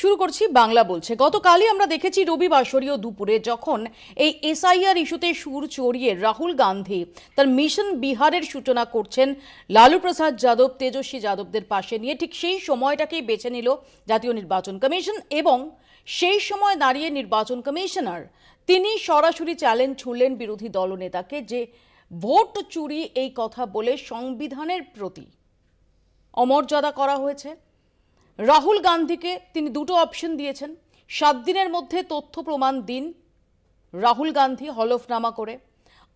শুরু করছি বাংলা বলছে। গতকালই আমরা দেখেছি রবিবাসরীয় দুপুরে যখন এই এসআইআর ইস্যুতে সুর চড়িয়ে রাহুল গান্ধী তার মিশন বিহারের সূচনা করছেন লালু প্রসাদ যাদব, তেজস্বী যাদবদের পাশে নিয়ে, ঠিক সেই সময়টাকেই বেছে নিল জাতীয় নির্বাচন কমিশন। এবং সেই সময় দাঁড়িয়ে নির্বাচন কমিশনার তিনি সরাসরি চ্যালেঞ্জ ছুড়লেন বিরোধী দলনেতাকে যে ভোট চুরি এই কথা বলে সংবিধানের প্রতি অমর্যাদা করা হয়েছে। রাহুল গান্ধীকে তিনি দুটো অপশন দিয়েছেন, 7 দিনের মধ্যে তথ্য প্রমাণ দিন রাহুল গান্ধী হলফনামা করে,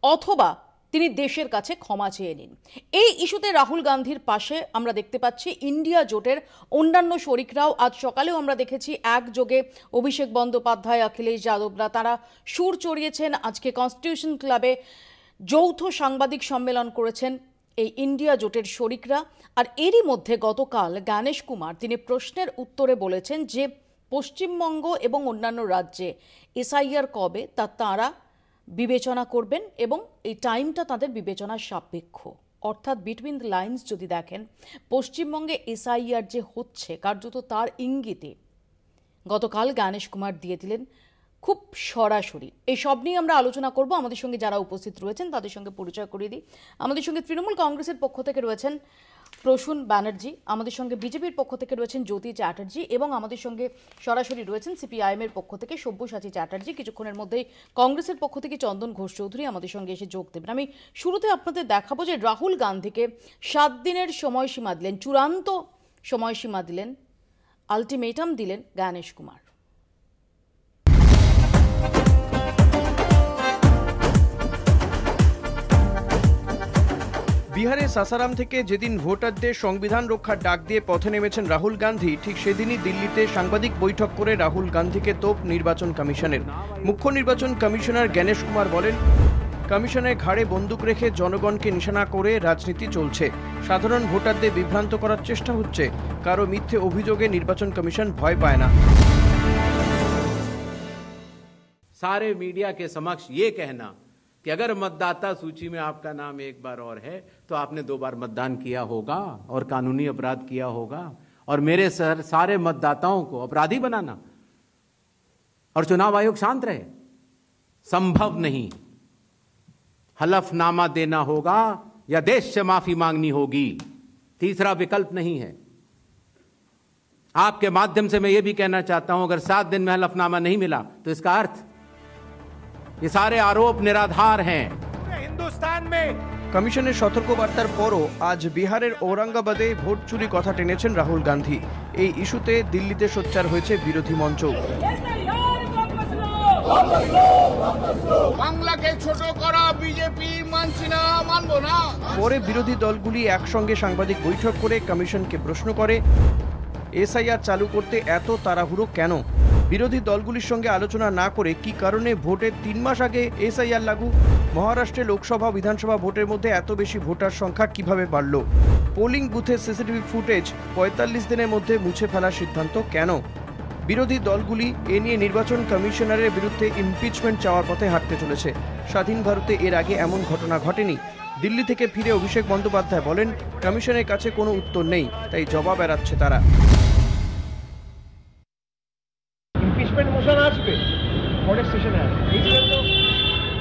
অথবা তিনি দেশের কাছে ক্ষমা চেয়ে নিন। এই ইস্যুতে রাহুল গান্ধীর পাশে আমরা দেখতে পাচ্ছি ইন্ডিয়া জোটের অন্যান্য শরিকরাও। আজ সকালেও আমরা দেখেছি একযোগে অভিষেক বন্দ্যোপাধ্যায়, অখিলেশ যাদবরা তারা সুর চড়িয়েছেন। আজকে কনস্টিটিউশন ক্লাবে যৌথ সাংবাদিক সম্মেলন করেছেন এই ইন্ডিয়া জোটের শরিকরা। আর এরই মধ্যে গতকাল জ্ঞানেশ কুমার তিনি প্রশ্নের উত্তরে বলেছেন যে পশ্চিমবঙ্গ এবং অন্যান্য রাজ্যে এসআইআর কবে তা তাঁরা বিবেচনা করবেন এবং এই টাইমটা তাদের বিবেচনার সাপেক্ষ। অর্থাৎ বিটুইন দ্য লাইন্স যদি দেখেন, পশ্চিমবঙ্গে এসআইআর যে হচ্ছে কার্যত তার ইঙ্গিতে গতকাল জ্ঞানেশ কুমার দিয়ে দিলেন খুব সরাসরি। এই সব নিয়ে আমরা আলোচনা করব। আমাদের সঙ্গে যারা উপস্থিত রয়েছেন তাদের সঙ্গে পরিচয় করিয়ে দিই। আমাদের সঙ্গে তৃণমূল কংগ্রেসের পক্ষ থেকে রয়েছেন প্রসূন ব্যানার্জি, আমাদের সঙ্গে বিজেপির পক্ষ থেকে রয়েছেন জ্যোতি চ্যাটার্জি এবং আমাদের সঙ্গে সরাসরি রয়েছেন সিপিআইএমের পক্ষ থেকে সব্যসাচী চ্যাটার্জি। কিছুক্ষণের মধ্যেই কংগ্রেসের পক্ষ থেকে চন্দন ঘোষ চৌধুরী আমাদের সঙ্গে এসে যোগ দেবেন। আমি শুরুতে আপনাদের দেখাবো যে রাহুল গান্ধীকে 7 দিনের সময়সীমা দিলেন, চূড়ান্ত সময়সীমা দিলেন, আলটিমেটাম দিলেন জ্ঞানেশ কুমার। বিহারে সাসারাম থেকে যেদিন ভোটারদের সংবিধান রক্ষার ডাক দিয়ে পথে নেমেছেন রাহুল গান্ধী, ঠিক সেদিনই দিল্লিতে সাংবাদিক বৈঠক করে রাহুল গান্ধীকে তোপ নির্বাচন কমিশনের। মুখ্য নির্বাচন কমিশনার জ্ঞানেশ কুমার বলেন, কমিশনের ঘাড়ে বন্দুক রেখে জনগণকে নিশানা করে রাজনীতি চলছে। সাধারণ ভোটারদের বিভ্রান্ত করার চেষ্টা হচ্ছে। কারো মিথ্যে অভিযোগে নির্বাচন কমিশন ভয় পায় না। सारे मीडिया के समक्ष ये कहना कि अगर मतदाता सूची में आपका नाम एक बार और है तो आपने 2 बार मतदान किया होगा और कानूनी अपराध किया होगा, और मेरे सारे मतदाताओं को अपराधी बनाना और चुनाव आयोग शांत रहे, संभव नहीं। हलफनामा देना होगा या देश से माफी मांगनी होगी, तीसरा विकल्प नहीं है। आपके माध्यम से मैं ये भी कहना चाहता हूं, अगर 7 दिन में हलफनामा नहीं मिला तो इसका अर्थ ये सारे आरोप निराधार हैं। हिंदुस्तान में কমিশনের সতর্কবার্তার পরও আজ বিহারের ঔরঙ্গাবাদে ভোট চুরি কথা টেনেছেন রাহুল গান্ধী। এই ইস্যুতে দিল্লিতে সোচ্চার হয়েছে বিরোধী মঞ্চ। বাংলাকে ছোট করা বিজেপি মানছি না, মানবো না। পরে বিরোধী দলগুলি একসঙ্গে সাংবাদিক বৈঠক করে কমিশনকে প্রশ্ন করে, এসআইআর চালু করতে এত তাড়াহুড়ো কেন? বিরোধী দলগুলির সঙ্গে আলোচনা না করে কি কারণে ভোটের 3 মাস আগে এসআইআর লাগু? মহারাষ্ট্রে লোকসভা বিধানসভা ভোটের মধ্যে এত বেশি ভোটার সংখ্যা কিভাবে বাড়ল? পোলিং বুথের সিসিটিভি ফুটেজ 45 দিনের মধ্যে মুছে ফেলার সিদ্ধান্ত কেন? বিরোধী দলগুলি এ নিয়ে নির্বাচন কমিশনারের বিরুদ্ধে ইমপিচমেন্ট চাওয়ার পথে হাঁটতে চলেছে। স্বাধীন ভারতে এর আগে এমন ঘটনা ঘটেনি। দিল্লি থেকে ফিরে অভিষেক বন্দ্যোপাধ্যায় বলেন, কমিশনের কাছে কোনো উত্তর নেই, তাই জবাব এড়াচ্ছে তারা। ইমপিচমেন্ট মোশন আসবে, পরের সেশনে আসবে, এই তো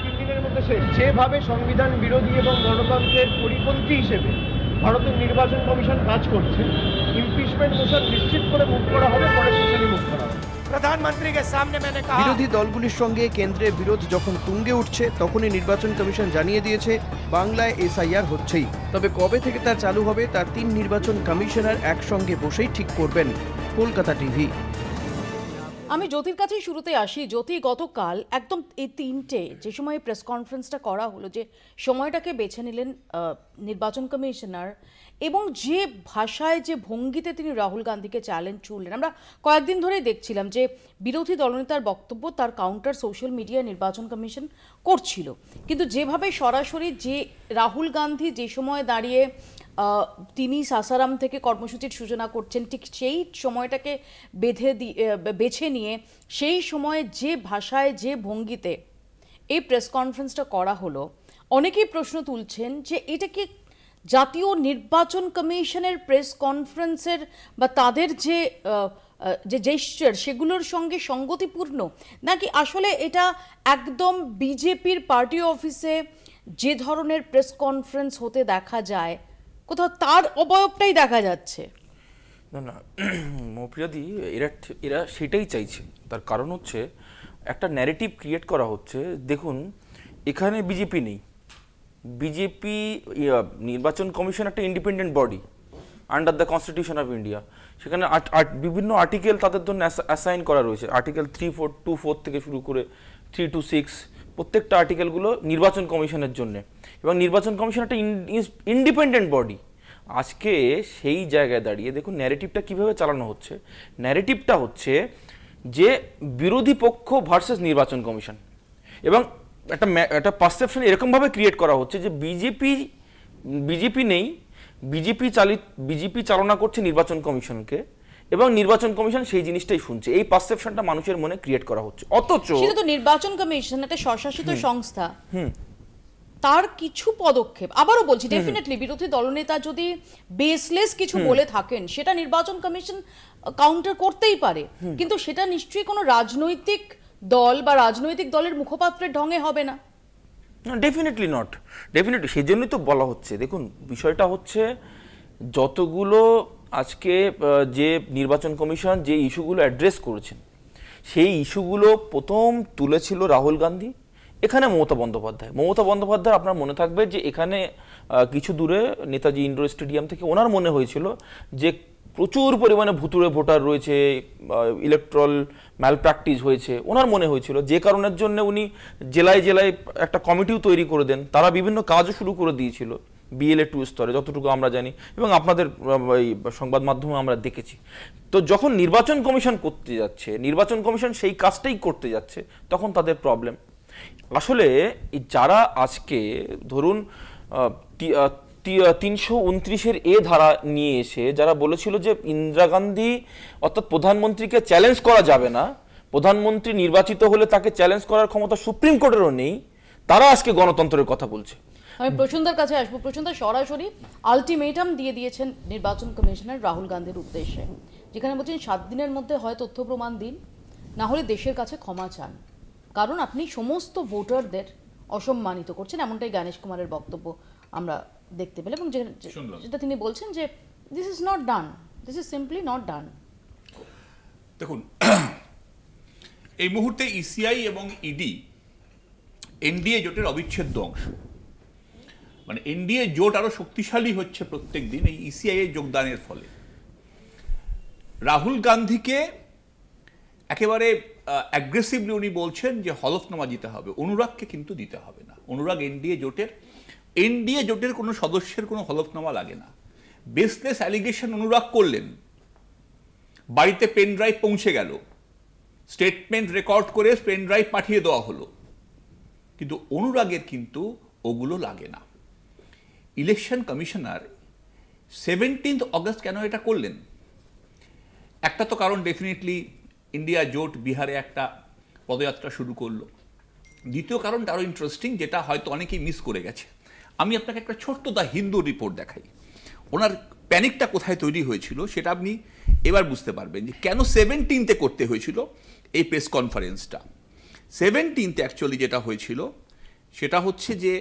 3 দিনের মধ্যে শেষ। যেভাবে সংবিধান বিরোধী এবং গণতন্ত্রের পরিপন্থী হিসেবে ভারতের নির্বাচন কমিশন কাজ করছে, ইমপিচমেন্ট মোশন নিশ্চিত করে মুভ করা হবে, পরের সেশনে মুভ করা হবে। প্রধানমন্ত্রীকে সামনে মেনে কহা, বিরোধী দলগুলির সঙ্গে কেন্দ্রের বিরোধ যখন তুঙ্গে উঠছে, তখনই নির্বাচন কমিশন জানিয়ে দিয়েছে বাংলায় এসআইআর হচ্ছেই। তবে কবে থেকে তা চালু হবে তা 3 নির্বাচন কমিশনার একসঙ্গে বসেই ঠিক করবেন। কলকাতা টিভি। আমি জ্যোতির কাছেই শুরুতে আসি। জ্যোতি, গতকাল একদম এই 3টে যে সময় প্রেস কনফারেন্সটা করা হলো, যে সময়টাকে বেছে নিলেন নির্বাচন কমিশনার এবং যে ভাষায় যে ভঙ্গিতে তিনি রাহুল গান্ধীকে চ্যালেঞ্জ ছুড়লেন, আমরা কয়েকদিন ধরেই দেখছিলাম যে বিরোধী দলনেতার বক্তব্য তার কাউন্টার সোশ্যাল মিডিয়ায় নির্বাচন কমিশন করছিল, কিন্তু যেভাবে সরাসরি যে রাহুল গান্ধী যে সময় দাঁড়িয়ে তিনি সাসারাম থেকে কর্মসূচির সূচনা করছেন, ঠিক সেই সময়টাকে বেছে নিয়ে সেই সময়ে যে ভাষায় যে ভঙ্গিতে এই প্রেস কনফারেন্সটা করা হলো, অনেকেই প্রশ্ন তুলছেন যে এটা কি জাতীয় নির্বাচন কমিশনের প্রেস কনফারেন্সের বা তাদের যে যে জেস্চার সেগুলোর সঙ্গে সঙ্গতিপূর্ণ, নাকি আসলে এটা একদম বিজেপির পার্টি অফিসে যে ধরনের প্রেস কনফারেন্স হতে দেখা যায় কোথাও তার অবয়বটাই দেখা যাচ্ছে? না না মৌপ্রিয়াদি, এরা সেটাই চাইছে। তার কারণ হচ্ছে একটা ন্যারেটিভ ক্রিয়েট করা হচ্ছে। দেখুন, এখানে বিজেপি নেই। বিজেপি নির্বাচন কমিশন একটা independent body under the constitution of India. সেখানে বিভিন্ন আর্টিকেল তাদের জন্য অ্যাসাইন করা রয়েছে। আর্টিকেল 3.4 থেকে শুরু করে 3 to 6 প্রত্যেকটা আর্টিকেলগুলো নির্বাচন কমিশনের জন্য, এবং নির্বাচন কমিশন একটা ইন্ডিপেন্ডেন্ট বডি। আজকে সেই জায়গায় দাঁড়িয়ে দেখুন ন্যারেটিভটা কিভাবে চালানো হচ্ছে। ন্যারেটিভটা হচ্ছে যে বিরোধী পক্ষ ভার্সেস নির্বাচন কমিশন, এবং একটা পারসেপশন এরকমভাবে ক্রিয়েট করা হচ্ছে যে বিজেপি নেই, বিজেপি চালনা করছে নির্বাচন কমিশনকে, এবং নির্বাচন কমিশন সেই জিনিসটাই শুনছে। এই পারসেপশনটা মানুষের মনে ক্রিয়েট করা হচ্ছে। অথচ সেটা তো নির্বাচন কমিশন একটা স্বশাসিত সংস্থা, তার কিছু পদক্ষেপ, আবারও বলছি, ডেফিনেটলি বিরোধী দলনেতা যদি বেসলেস কিছু বলে থাকেন সেটা নির্বাচন কমিশন কাউন্টার করতেই পারে, কিন্তু সেটা নিশ্চয়ই কোনো রাজনৈতিক দল বা রাজনৈতিক দলের মুখপাত্রের ঢঙে হবে না। Definitely not, definitely. সেই জন্যই তো বলা হচ্ছে। দেখুন, বিষয়টা হচ্ছে যতগুলো আজকে যে নির্বাচন কমিশন যে ইস্যুগুলো অ্যাড্রেস করেছেন, সেই ইস্যুগুলো প্রথম তুলেছিল রাহুল গান্ধী, এখানে মমতা বন্দ্যোপাধ্যায়। আপনার মনে থাকবে যে এখানে কিছু দূরে নেতাজি ইন্ডোর স্টেডিয়াম থেকে ওনার মনে হয়েছিল যে প্রচুর পরিমাণে ভুতুড়ে ভোটার রয়েছে, ইলেকট্রাল ম্যালপ্র্যাকটিস হয়েছে, ওনার মনে হয়েছিল, যে কারণের জন্য উনি জেলায় একটা কমিটিও তৈরি করে দেন। তারা বিভিন্ন কাজও শুরু করে দিয়েছিল BLA 2 স্তরে, যতটুকু আমরা জানি, এবং আপনাদের সংবাদ মাধ্যমে আমরা দেখেছি। তো যখন নির্বাচন কমিশন করতে যাচ্ছে, নির্বাচন কমিশন সেই কাজটাই করতে যাচ্ছে, তখন তাদের প্রবলেম। আসলে যারা আজকে ধরুন 329-এর ধারা নিয়ে এসে যারা বলেছিল যে ইন্দিরা গান্ধী অর্থাৎ প্রধানমন্ত্রীকে চ্যালেঞ্জ করা যাবে না, প্রধানমন্ত্রী নির্বাচিত হলে তাকে চ্যালেঞ্জ করার ক্ষমতা সুপ্রিম কোর্টেরও নেই, তারা আজকে গণতন্ত্রের কথা বলছে। আমি প্রসন্দার কাছে আসবো। প্রসন্দা, সরাসরি আলটিমেটাম দিয়ে দিয়েছেন নির্বাচন কমিশনার রাহুল গান্ধীর উদ্দেশ্যে, যেখানে বলছেন 7 দিনের মধ্যে হয় তথ্য প্রমাণ দিন, না হলে দেশের কাছে ক্ষমা চান, কারণ আপনি সমস্ত ভোটারদের অসম্মানিত করছেন। এমনটাই জ্ঞানেশ কুমারের বক্তব্য আমরা দেখতে পেলাম, এবং যেটা তিনি বলছেন যে this is not done, this is simply not done. দেখুন, এই মুহূর্তে ইসিআই এবং ইডি এনডিএ জোটের অবিচ্ছেদ্য অংশ। মানে এনডিএ জোট আরো শক্তিশালী হচ্ছে প্রত্যেক দিন এই ইসিআই এর যোগদানের ফলে। রাহুল গান্ধীকে একেবারে অ্যাগ্রেসিভলি উনি বলছেন যে হলফনামা দিতে হবে, অনুরাগকে কিন্তু দিতে হবে না। অনুরাগ এনডিএ জোটের কোনো সদস্যের কোনো হলফনামা লাগে না। বেসলেস অ্যালিগেশন অনুরাগ করলেন, বাড়িতে পেন ড্রাইভ পৌঁছে গেল, স্টেটমেন্ট রেকর্ড করে পেন ড্রাইভ পাঠিয়ে দেওয়া হলো, কিন্তু অনুরাগের কিন্তু ওগুলো লাগে না। ইলেকশন কমিশনার 17 অগস্ট কেন এটা করলেন? একটা তো কারণ ডেফিনেটলি ইন্ডিয়া জোট বিহারে একটা পদযাত্রা শুরু করলো। দ্বিতীয় কারণটা আরও ইন্টারেস্টিং, যেটা হয়তো অনেকেই মিস করে গেছে। আমি আপনাকে একটা ছোট্ট দ্য হিন্দু রিপোর্ট দেখাই। ওনার প্যানিকটা কোথায় তৈরি হয়েছিল সেটা আপনি এবার বুঝতে পারবেন যে কেন 17তে করতে হয়েছিল এই প্রেস কনফারেন্সটা। 17তে অ্যাকচুয়ালি যেটা হয়েছিল সেটা হচ্ছে যে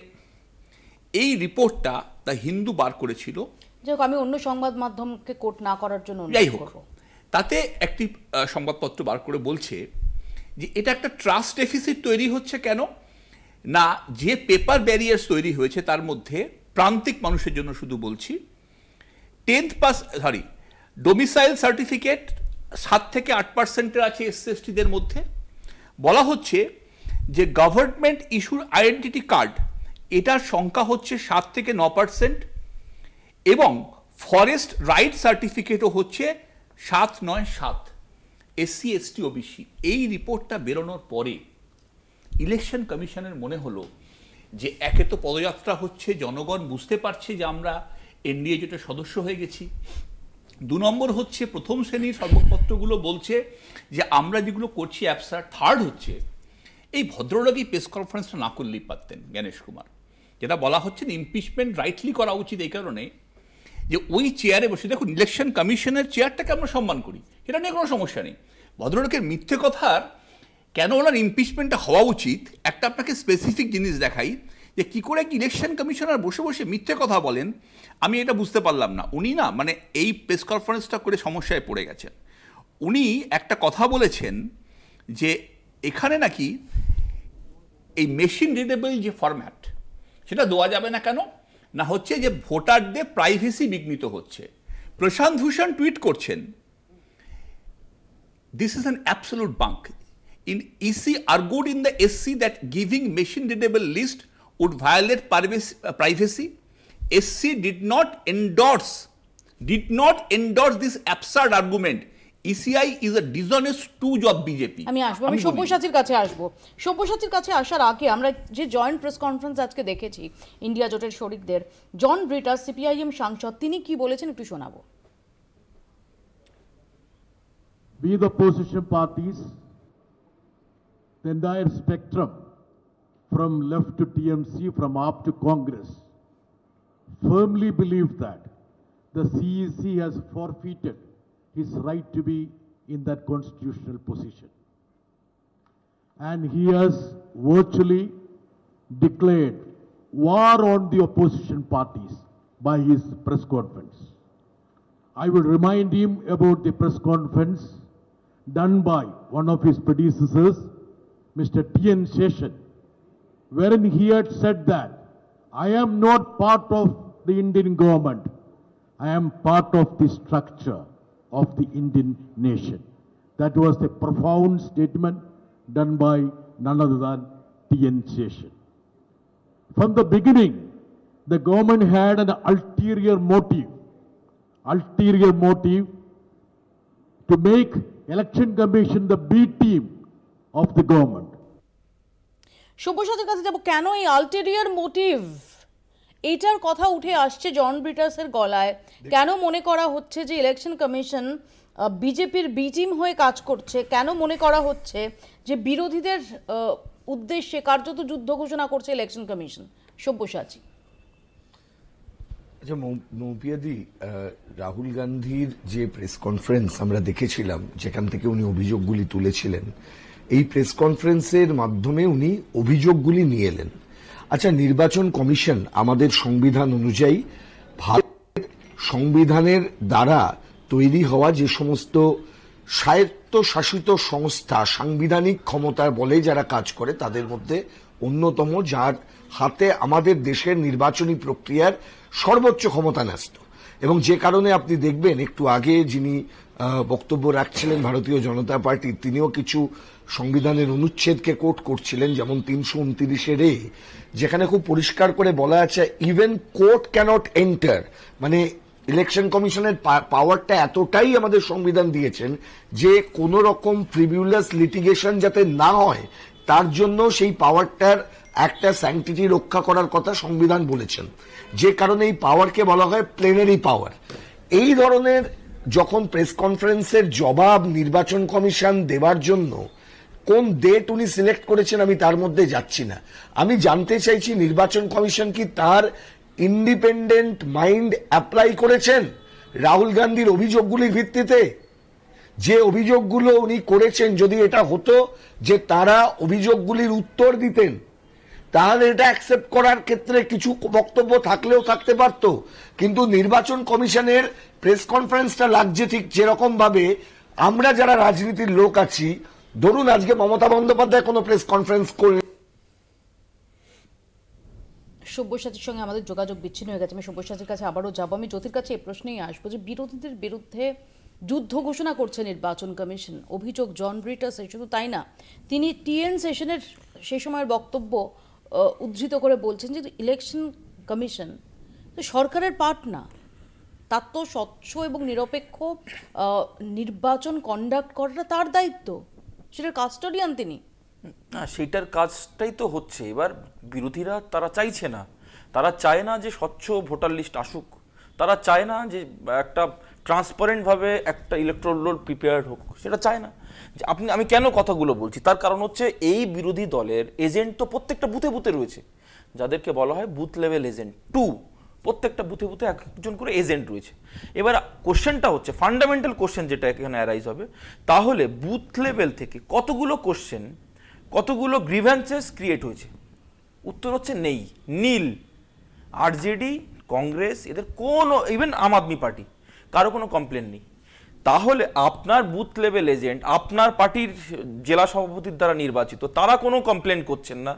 এই রিপোর্টটা দ্য হিন্দু বার করেছিল। যাই হোক, আমি অন্য সংবাদ মাধ্যমকে কোট না করার জন্য যাই হোক, তাতে একটি সংবাদপত্র বার করে বলছে যে এটা একটা ট্রাস্ট ডেফিসিট তৈরি হচ্ছে। কেন না, যে পেপার ব্যারিয়ার্স তৈরি হয়েছে তার মধ্যে প্রান্তিক মানুষের জন্য শুধু বলছি, 10th পাস ডোমিসাইল সার্টিফিকেট 7 থেকে 8% আছে SC/STদের মধ্যে। বলা হচ্ছে যে গভর্নমেন্ট ইস্যুর আইডেন্টিটি কার্ড, এটার সংখ্যা হচ্ছে 7 থেকে 9%, এবং ফরেস্ট রাইট সার্টিফিকেটও হচ্ছে 797 SC/ST OBC। এই রিপোর্টটা বেরোনোর পরে ইলেকশন কমিশনের মনে হলো যে একে তো পদযাত্রা হচ্ছে, জনগণ বুঝতে পারছে যে আমরা এনডিএ জোটের সদস্য হয়ে গেছি। 2 নম্বর হচ্ছে প্রথম শ্রেণীর সংবাদপত্রগুলো বলছে যে আমরা যেগুলো করছি অ্যাবসার্ড। থার্ড হচ্ছে এই ভদ্রলোকই প্রেস কনফারেন্সটা না করলেই পারতেন জ্ঞানেশ কুমার। যেটা বলা হচ্ছে ইমপিচমেন্ট রাইটলি করা উচিত এই কারণে যে ওই চেয়ারে বসে, দেখুন ইলেকশন কমিশনের চেয়ারটাকে আমরা সম্মান করি, সেটা নিয়ে কোনো সমস্যা নেই। ভদ্রলোকের মিথ্যে কথার কেন ওনার ইমপিচমেন্টটা হওয়া উচিত, একটা আপনাকে স্পেসিফিক জিনিস দেখাই যে কী করে কি ইলেকশন কমিশনার বসে বসে মিথ্যে কথা বলেন। আমি এটা বুঝতে পারলাম না। উনি না মানে এই প্রেস কনফারেন্সটা করে সমস্যায় পড়ে গেছেন। উনি একটা কথা বলেছেন যে এখানে নাকি এই মেশিন রিডেবল যে ফরম্যাট সেটা দেওয়া যাবে না। কেন না, হচ্ছে যে ভোটারদের প্রাইভেসি বিঘ্নিত হচ্ছে। প্রশান্ত ভূষণ টুইট করছেন, this is an absolute bunk. In EC argued in the SC that giving machine readable list would violate privacy. SC did not endorse this absurd argument. ECI is a dishonest stooge of BJP. আমি সব্যসাচীর কাছে আসবো। সব্যসাচীর কাছে আসার আগে আমরা যে joint press conference আজকে দেখেছি ইন্ডিয়া জোটের শরিকদের, জন ব্রিটাস সিপিআইএম সাংসদ, তিনি কি বলেছেন একটু শোনাবো। We the opposition parties, the entire spectrum from left to TMC, from AAP to Congress, firmly believe that the CEC has forfeited his right to be in that constitutional position. And he has virtually declared war on the opposition parties by his press conference. I will remind him about the press conference done by one of his predecessors, Mr. T.N. Seshan, wherein he had said that I am not part of the Indian government, I am part of the structure of the Indian nation. That was a profound statement done by none other than T.N. Seshan. From the beginning, the government had an ulterior motive to make Election Commission the B team of the government. সব্যসাচীর কাছে যাব, কেন এই ulterior motive, এটার কথা উঠে আসছে জন ব্রিটাসের গলায়। কেন মনে করা হচ্ছে যে ইলেকশন কমিশন বিজেপির বি টিম হয়ে কাজ করছে? কেন মনে করা হচ্ছে যে বিরোধীদের উদ্দেশ্যে কার্যত যুদ্ধ ঘোষণা করছে ইলেকশন কমিশন? সব্যসাচী। আচ্ছা মৌপিয়াদি, রাহুল গান্ধীর যে প্রেস কনফারেন্স আমরা দেখেছিলাম, যেখান থেকে উনি অভিযোগগুলি তুলেছিলেন, এই প্রেস কনফারেন্সের মাধ্যমে উনি অভিযোগগুলি নিয়ে এলেন। আচ্ছা, নির্বাচন কমিশন আমাদের সংবিধান অনুযায়ী ভারতের সংবিধানের দ্বারা তৈরি হওয়া যে সমস্ত স্বায়ত্তশাসিত সংস্থা সাংবিধানিক ক্ষমতার বলে যারা কাজ করে তাদের মধ্যে অন্যতম, যার হাতে আমাদের দেশের নির্বাচনী প্রক্রিয়ার সর্বোচ্চ ক্ষমতা ন্যস্ত। এবং যে কারণে আপনি দেখবেন একটু আগে যিনি বক্তব্য রাখছিলেন ভারতীয় জনতা পার্টির, তিনিও কিছু সংবিধানের অনুচ্ছেদকে কোট করছিলেন, যেমন 329 যেখানে খুব পরিষ্কার করে বলা আছে ইভেন কোর্ট ক্যানট এন্টার, মানে ইলেকশন কমিশনের পাওয়ারটা এতটাই আমাদের সংবিধান দিয়েছেন যে কোনো রকম ফ্রিভিউলাস লিটিগেশন যাতে না হয় তার জন্য সেই পাওয়ারটার একটা স্যাংটিটি রক্ষা করার কথা সংবিধান বলেছেন, যে কারণে এই পাওয়ারকে বলা হয় প্লেনারি পাওয়ার। এই ধরনের যখন প্রেস কনফারেন্সের জবাব নির্বাচন কমিশন দেওয়ার জন্য কোন ডেট উনি সিলেক্ট করেছেন আমি তার মধ্যে যাচ্ছি না। আমি জানতে চাইছি নির্বাচন কমিশন কি তার ইন্ডিপেন্ডেন্ট মাইন্ড অ্যাপ্লাই করেছেন রাহুল গান্ধীর অভিযোগগুলির ভিত্তিতে? যে অভিযোগগুলো উনি করেছেন, যদি এটা হতো যে তারা অভিযোগগুলির উত্তর দিতেন তাহলে এটা অ্যাকসেপ্ট করার ক্ষেত্রে কিছু বক্তব্য থাকলেও থাকতে পারত। কিন্তু নির্বাচন কমিশনের প্রেস কনফারেন্সটা লাগছে ঠিক যেরকম ভাবে আমরা যারা রাজনীতির লোক আছি, ধরুন আজকে মমতা বন্দ্যোপাধ্যায় কোনো প্রেস কনফারেন্স করলে। সব্যসাচীর সঙ্গে আমাদের যোগাযোগ বিচ্ছিন্ন হয়ে গেছে। আমি সব্যসাচীর কাছে আবারও যাবো। আমি জ্যোতির কাছে এই প্রশ্নেই আসবো যে বিরোধীদের বিরুদ্ধে যুদ্ধ ঘোষণা করছে নির্বাচন কমিশন, অভিযোগ জন ব্রিটাস। শুধু তাই না, তিনি টিএন সেশনের সেই সময়ের বক্তব্য উদ্ধৃত করে বলছেন যে ইলেকশন কমিশন তো সরকারের পার্ট না, তার তো স্বচ্ছ এবং নিরপেক্ষ নির্বাচন কন্ডাক্ট করাটা তার দায়িত্ব, সেটার কাস্টোডিয়ান তিনি। না, সেইটার কাজটাই তো হচ্ছে। এবার বিরোধীরা তারা চাইছে না, তারা চায় না যে স্বচ্ছ ভোটার লিস্ট আসুক, তারা চায় না যে একটা ট্রান্সপারেন্টভাবে একটা ইলেকট্রাল রোল প্রিপেয়ার্ড হোক, সেটা চায় না। যে আমি কেন কথাগুলো বলছি তার কারণ হচ্ছে এই বিরোধী দলের এজেন্ট তো প্রত্যেকটা বুথে বুথে রয়েছে, যাদেরকে বলা হয় বুথ লেভেল এজেন্ট। প্রত্যেকটা বুথে বুথে একজন করে এজেন্ট রয়েছে। এবার কোশ্চেনটা হচ্ছে, ফান্ডামেন্টাল কোশ্চেন যেটা এখানে অ্যারাইজ হবে, তাহলে বুথ লেভেল থেকে কতগুলো কোশ্চেন, কতগুলো গ্রিভ্যান্সেস ক্রিয়েট হয়েছে? উত্তর হচ্ছে নেই, নীল। আরজেডি, কংগ্রেস, এদের কোনো, ইভেন আম আদমি পার্টি, কারো কোনো কমপ্লেন নেই। তাহলে আপনার বুথ লেভেল এজেন্ট আপনার পার্টির জেলা সভাপতির দ্বারা নির্বাচিত, তারা কোনো কমপ্লেন করছেন না,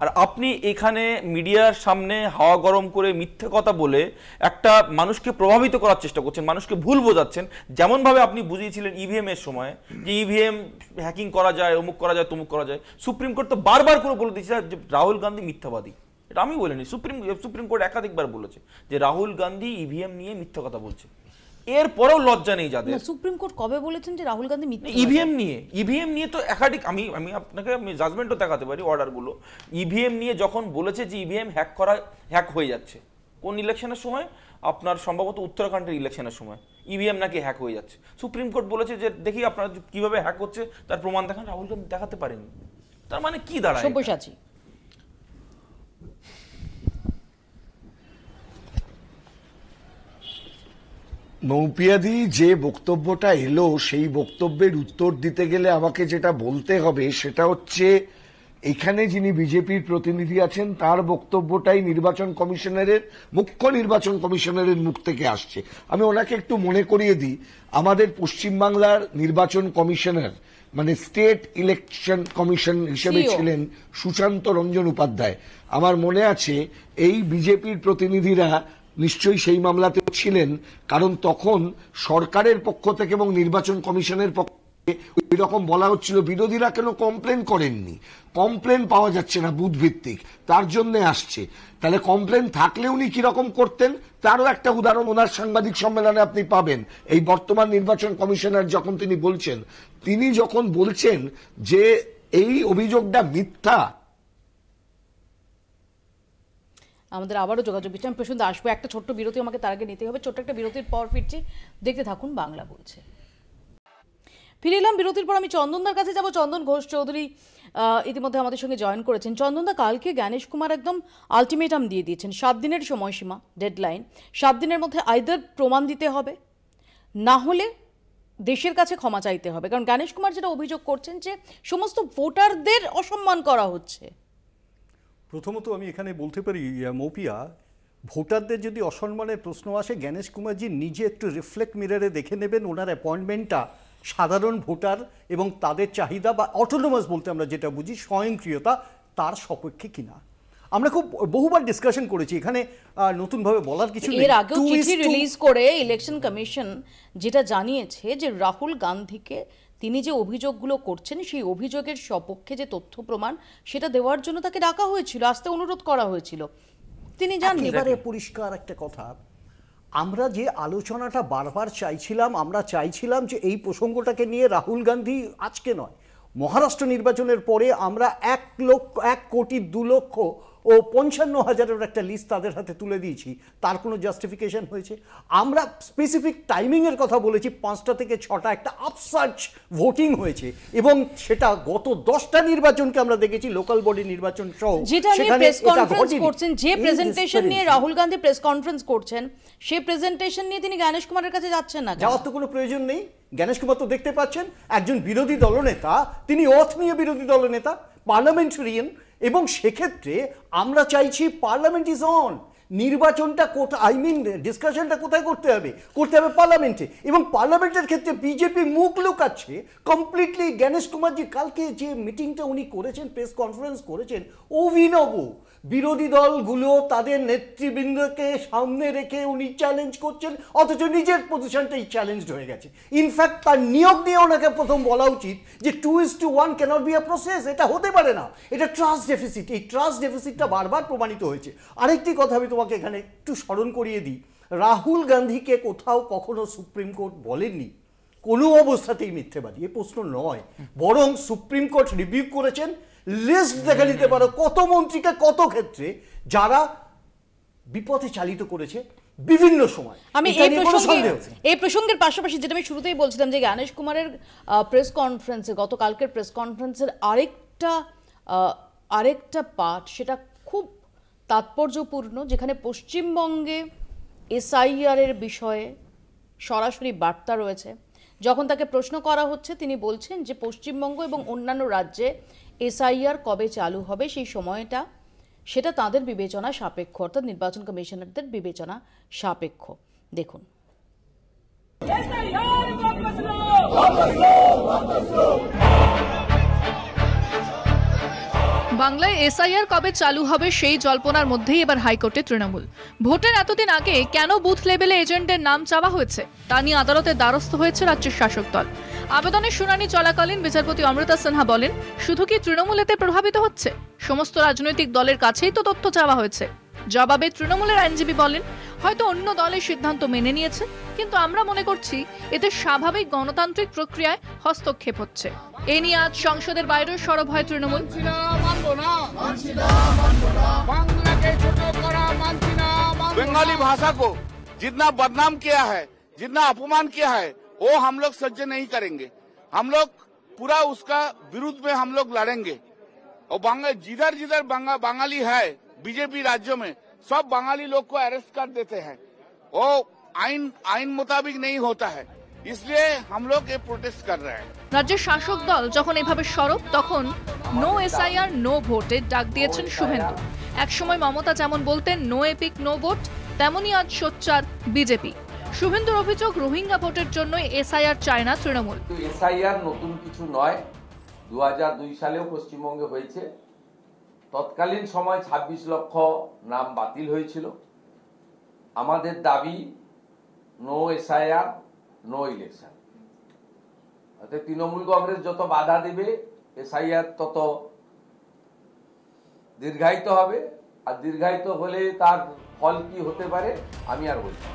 আর আপনি এখানে মিডিয়ার সামনে হাওয়া গরম করে মিথ্যে কথা বলে একটা মানুষকে প্রভাবিত করার চেষ্টা করছেন, মানুষকে ভুল বোঝাচ্ছেন। যেমনভাবে আপনি বুঝিয়েছিলেন ইভিএম এর সময় যে ইভিএম হ্যাকিং করা যায়, অমুক করা যায়, তমুক করা যায়। সুপ্রিম কোর্ট তো বারবার করে বলে দিয়েছে যে রাহুল গান্ধী মিথ্যাবাদী। এটা আমি বলিনি, সুপ্রিম কোর্ট একাধিকবার বলেছে যে রাহুল গান্ধী ইভিএম নিয়ে মিথ্যা কথা বলছে। এরপরেও লজ্জা নেই যাদের। সুপ্রিম কোর্ট কবে বলেছেন যে রাহুল গান্ধী মিথ্যা? ইভিএম নিয়ে তো একাধিক, আমি আপনাকে জাজমেন্টও দেখাতে পারি, অর্ডারগুলো। ইভিএম নিয়ে যখন বলেছে যে ইভিএম হ্যাক হয়ে যাচ্ছে, কোন ইলেকশনের সময়? আপনার সম্ভবত উত্তরাখণ্ডের ইলেকশনের সময় ইভিএম নাকি হ্যাক হয়ে যাচ্ছে। সুপ্রিম কোর্ট বলেছে যে দেখি আপনারা কিভাবে হ্যাক হচ্ছে তার প্রমাণ দেখান। রাহুল গান্ধী দেখাতে পারেনি। তার মানে কি দাঁড়ায়? সব্যসাচী, মৌপিয়াদি, যে বক্তব্যটা এলো সেই বক্তব্যের উত্তর দিতে গেলে আমাকে যেটা বলতে হবে সেটা হচ্ছে, এখানে যিনি বিজেপির প্রতিনিধি আছেন তার বক্তব্যটাই মুখ্য নির্বাচন কমিশনারের মুখ থেকে আসছে। আমি ওনাকে একটু মনে করিয়ে দিই, আমাদের পশ্চিমবাংলার নির্বাচন কমিশনার মানে স্টেট ইলেকশন কমিশন হিসেবে ছিলেন সুশান্ত রঞ্জন উপাধ্যায়। আমার মনে আছে এই বিজেপির প্রতিনিধিরা নিশ্চয়ই সেই মামলাতেও ছিলেন, কারণ তখন সরকারের পক্ষ থেকে এবং নির্বাচন কমিশনের পক্ষ থেকে ওই রকম বলা হচ্ছিল বিরোধীরা কেন কমপ্লেন করেননি, কমপ্লেন পাওয়া যাচ্ছে না বুথ ভিত্তিক, তার জন্য আসছে। তাহলে কমপ্লেন থাকলে উনি কিরকম করতেন তারও একটা উদাহরণ ওনার সাংবাদিক সম্মেলনে আপনি পাবেন। এই বর্তমান নির্বাচন কমিশনার তিনি যখন বলছেন যে এই অভিযোগটা মিথ্যা। আমাদের আবারও যোগাযোগ বিষয় প্রসঙ্গে আসবো, একটা ছোট্ট বিরতি আমাকে তার আগে নিতে হবে। ছোট্ট একটা বিরতির পর ফিরছি, দেখতে থাকুন বাংলা বলছে। ফিরে এলাম বিরতির পর। আমি চন্দনদার কাছে যাব। চন্দন ঘোষ চৌধুরী ইতিমধ্যে আমাদের সঙ্গে জয়েন করেছেন। চন্দনদা, কালকে জ্ঞানেশ কুমার একদম আলটিমেটাম দিয়ে দিয়েছেন, 7 দিনের সময়সীমা, ডেডলাইন। 7 দিনের মধ্যে আইদার প্রমাণ দিতে হবে, না হলে দেশের কাছে ক্ষমা চাইতে হবে। কারণ জ্ঞানেশ কুমার যেটা অভিযোগ করছেন যে সমস্ত ভোটারদের অসম্মান করা হচ্ছে। প্রথমত আমি এখানে বলতে পারি মৌপিয়া, ভোটারদের যদি অসম্মানের প্রশ্ন আসে, জ্ঞানেশ কুমারজি নিজে একটু রিফ্লেক্ট মিররে দেখে নেবেন ওনার অ্যাপয়েন্টমেন্টটা সাধারণ ভোটার এবং তাদের চাহিদা বা অটোনোমাস বলতে আমরা যেটা বুঝি স্বয়ংক্রিয়তা, তার সপক্ষে কিনা। আমরা খুব বহুবার ডিসকাশন করেছি, এখানে নতুনভাবে বলার কিছু নেই। এর আগেও চিঠি রিলিজ করে ইলেকশন কমিশন যেটা জানিয়েছে যে রাহুল গান্ধীকে তিনি যে অভিযোগগুলো করছেন সেই অভিযোগের সপক্ষে যে তথ্য প্রমাণ সেটা দেওয়ার জন্য তাকে ডাকা হয়েছিল, আসতে অনুরোধ করা হয়েছিল, তিনি জানেন। এবারে পরিষ্কার একটা কথা, আমরা যে আলোচনাটা বারবার চাইছিলাম, আমরা চাইছিলাম যে এই প্রসঙ্গটাকে নিয়ে রাহুল গান্ধী আজকে নয়, মহারাষ্ট্র নির্বাচনের পরে আমরা 1,02,55,000 একটা লিস্ট তাদের হাতে তুলে দিয়েছি, তার কোনো জাস্টিফিকেশন হয়েছে? আমরা স্পেসিফিক টাইমিংয়ের কথা বলেছি, 5টা থেকে 6টা একটা আপসার্চ ভোটিং হয়েছে, এবং সেটা গত 10টা নির্বাচনকে আমরা দেখেছি, লোকাল বডি নির্বাচন সহ। যেটা নিয়ে প্রেস কনফারেন্স করছেন, যে প্রেজেন্টেশন নিয়ে রাহুল গান্ধী প্রেস কনফারেন্স করছেন, সেই প্রেজেন্টেশন নিয়ে তিনি জ্ঞানেশ কুমারের কাছে যাচ্ছেন না। যাওয়ার তো কোনো প্রয়োজন নেই। জ্ঞানেশ কুমার তো দেখতে পাচ্ছেন একজন বিরোধী দলনেতা, তিনি অথনীয় বিরোধী দলনেতা, পার্লামেন্টারিয়ান, এবং সেক্ষেত্রে আমরা চাইছি পার্লামেন্ট ইজ অন। নির্বাচনটা কোথায়, ডিসকাশনটা কোথায় করতে হবে পার্লামেন্টে, এবং পার্লামেন্টের ক্ষেত্রে বিজেপি মুখ লুকাচ্ছে কমপ্লিটলি। জ্ঞানেশ কুমারজি কালকে যে মিটিংটা উনি করেছেন, প্রেস কনফারেন্স করেছেন, অভিনব। বিরোধী দলগুলো তাদের নেতৃবৃন্দকে সামনে রেখে উনি চ্যালেঞ্জ করছেন, অথচ নিজের পজিশনটাই চ্যালেঞ্জড হয়ে গেছে। ইনফ্যাক্ট তার নিয়োগ নিয়ে ওনাকে প্রথম বলা উচিত যে 2:1 ক্যানট বি আ প্রসেস, এটা হতে পারে না, এটা ট্রাস্ট ডেফিসিট। এই ট্রাস্ট ডেফিসিটটা বারবার প্রমাণিত হয়েছে। আরেকটি কথা আমি তোমাকে এখানে একটু স্মরণ করিয়ে দিই, রাহুল গান্ধীকে কোথাও কখনো সুপ্রিম কোর্ট বলেননি কোনো অবস্থাতেই মিথ্যেবাদী, এ প্রশ্ন নয়, বরং সুপ্রিম কোর্ট রিভিউ করেছেন। লিস্ট দেখে নিতে পারো কত মন্ত্রীকে কত ক্ষেত্রে যারা বিপথে চালিত করেছে বিভিন্ন সময়। আমি এই প্রসঙ্গের পাশাপাশি যেটা আমি শুরুতেই বলছিলাম যে জ্ঞানেশ কুমারের প্রেস কনফারেন্সে, গতকালকের প্রেস কনফারেন্সের আরেকটা পার্ট, সেটা খুব তাৎপর্যপূর্ণ, যেখানে পশ্চিমবঙ্গে এসআইআর এর বিষয়ে সরাসরি বার্তা রয়েছে। যখন তাকে প্রশ্ন করা হচ্ছে তিনি বলছেন যে পশ্চিমবঙ্গ এবং অন্যান্য রাজ্যে এসআইআর কবে চালু হবে সেই সময়টা সেটা তাদের বিবেচনা সাপেক্ষ, অর্থাৎ নির্বাচন কমিশনারদের বিবেচনা সাপেক্ষ। দেখুন। বাংলায় এসআইআর কবে চালু হবে সেই জল্পনার মধ্যেই এবার হাইকোর্টে তৃণমূল। ভোটের এতদিন আগে কেন বুথ লেভেলে এজেন্টের নাম চাওয়া হয়েছে তা নিয়ে আদালতের দ্বারস্থ হয়েছে রাজ্যের শাসক দল। আবেদনের শুনানি চলাকালীন বিচারপতি অমৃতা সিনহা বলেন, শুধু কি তৃণমূল এতে প্রভাবিত হচ্ছে? সমস্ত রাজনৈতিক দলের কাছেই তো তথ্য চাওয়া হয়েছে। জবাবে তৃণমূলের আইনজীবী বলেন, হয়তো অন্য দলের সিদ্ধান্ত মেনে নিয়েছে, কিন্তু আমরা মনে করছি এতে স্বাভাবিক গণতান্ত্রিক প্রক্রিয়ায় হস্তক্ষেপ হচ্ছে। এ নিয়ে আজ সংসদের বাইরেও সরব হয় তৃণমূল। बंगाली भाषा को जितना बदनाम किया है, जितना अपमान किया है, वो हम लोग सह्य नहीं करेंगे। हम लोग पूरा उसका विरुद्ध में हम लोग लड़ेंगे। और जिधर जिधर बंगाली है बीजेपी राज्यों में सब बंगाली लोग को अरेस्ट कर देते हैं। वो आइन मुताबिक नहीं होता है, इसलिए हम लोग ये प्रोटेस्ट कर रहे हैं। রাজ্যের শাসক দল যখন এভাবে সরব তখন নো এসআইআর নো ভোটের ডাক দিয়েছেন শুভেন্দু। একসময় মমতা যেমন বলতেন নো এপিক নো ভোট, তেমনই আজ সোচ্চার বিজেপি। শুভেন্দুর অভিযোগ, রোহিঙ্গা ভোটের জন্য এসআইআর চায় না তৃণমূল। এসআইআর নতুন কিছু নয়, 2002 সালেও পশ্চিমবঙ্গে হয়েছে। তৎকালীন সময় 26 লক্ষ নাম বাতিল হয়েছিল। আমাদের দাবি নো এসআইআর নো ইলেকশন। অর্থাৎ তৃণমূল কংগ্রেস যত বাধা দেবে এসআইআর তত দীর্ঘায়িত হবে, আর দীর্ঘায়িত হলে তার ফল কি হতে পারে আমি আর বলছি।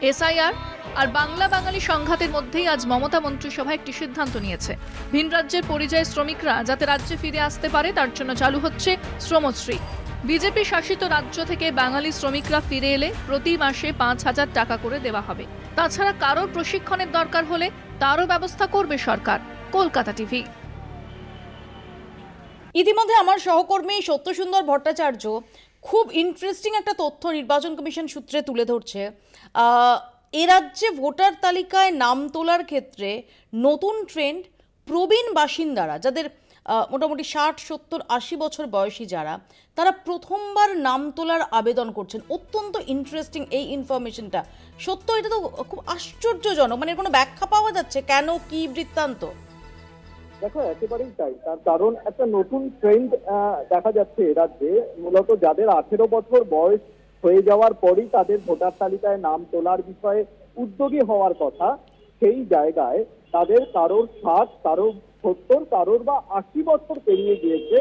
এসআইআর আর বাংলা বাঙালি সংঘাতের মধ্যেই আজ মমতা মন্ত্রিসভা একটি সিদ্ধান্ত নিয়েছে। ভিন রাজ্যের পরিযায়ী শ্রমিকরা যাতে রাজ্যে ফিরে আসতে পারে তার জন্য চালু হচ্ছে শ্রমশ্রী। বিজেপি শাসিত রাজ্য থেকে বাঙালি শ্রমিকরা ফিরে এলে প্রতি মাসে 5,000 টাকা করে দেওয়া হবে। তাছাড়া কারোর প্রশিক্ষণের দরকার হলে তারও ব্যবস্থা করবে সরকার। কলকাতা টিভি। ইতিমধ্যে আমার সহকর্মী সত্যসুন্দর ভট্টাচার্য খুব ইন্টারেস্টিং একটা তথ্য নির্বাচন কমিশন সূত্রে তুলে ধরছে। এ রাজ্যে ভোটার তালিকায় নাম তোলার ক্ষেত্রে নতুন ট্রেন্ড, প্রবীণ বাসিন্দারা যাদের মোটামুটি 60, 70, 80 বছর বয়সী যারা, তারা প্রথমবার নাম তোলার আবেদন করছেন। অত্যন্ত ইন্টারেস্টিং এই ইনফরমেশনটা। সত্য, এটা তো খুব আশ্চর্যজনক, মানে কোনো ব্যাখ্যা পাওয়া যাচ্ছে কেন, কি বৃত্তান্ত? দেখো, একেবারেই তাই। তার কারণ একটা নতুন ট্রেন্ড দেখা যাচ্ছে এ রাজ্যে। মূলত যাদের 18 বছর বয়স হয়ে যাওয়ার পরই তাদের ভোটার তালিকায় নাম তোলার বিষয়ে উদ্যোগী হওয়ার কথা, সেই জায়গায় তাদের কারোর 60, কারোর 70, কারোর বা 80 বছর পেরিয়ে গিয়েছে।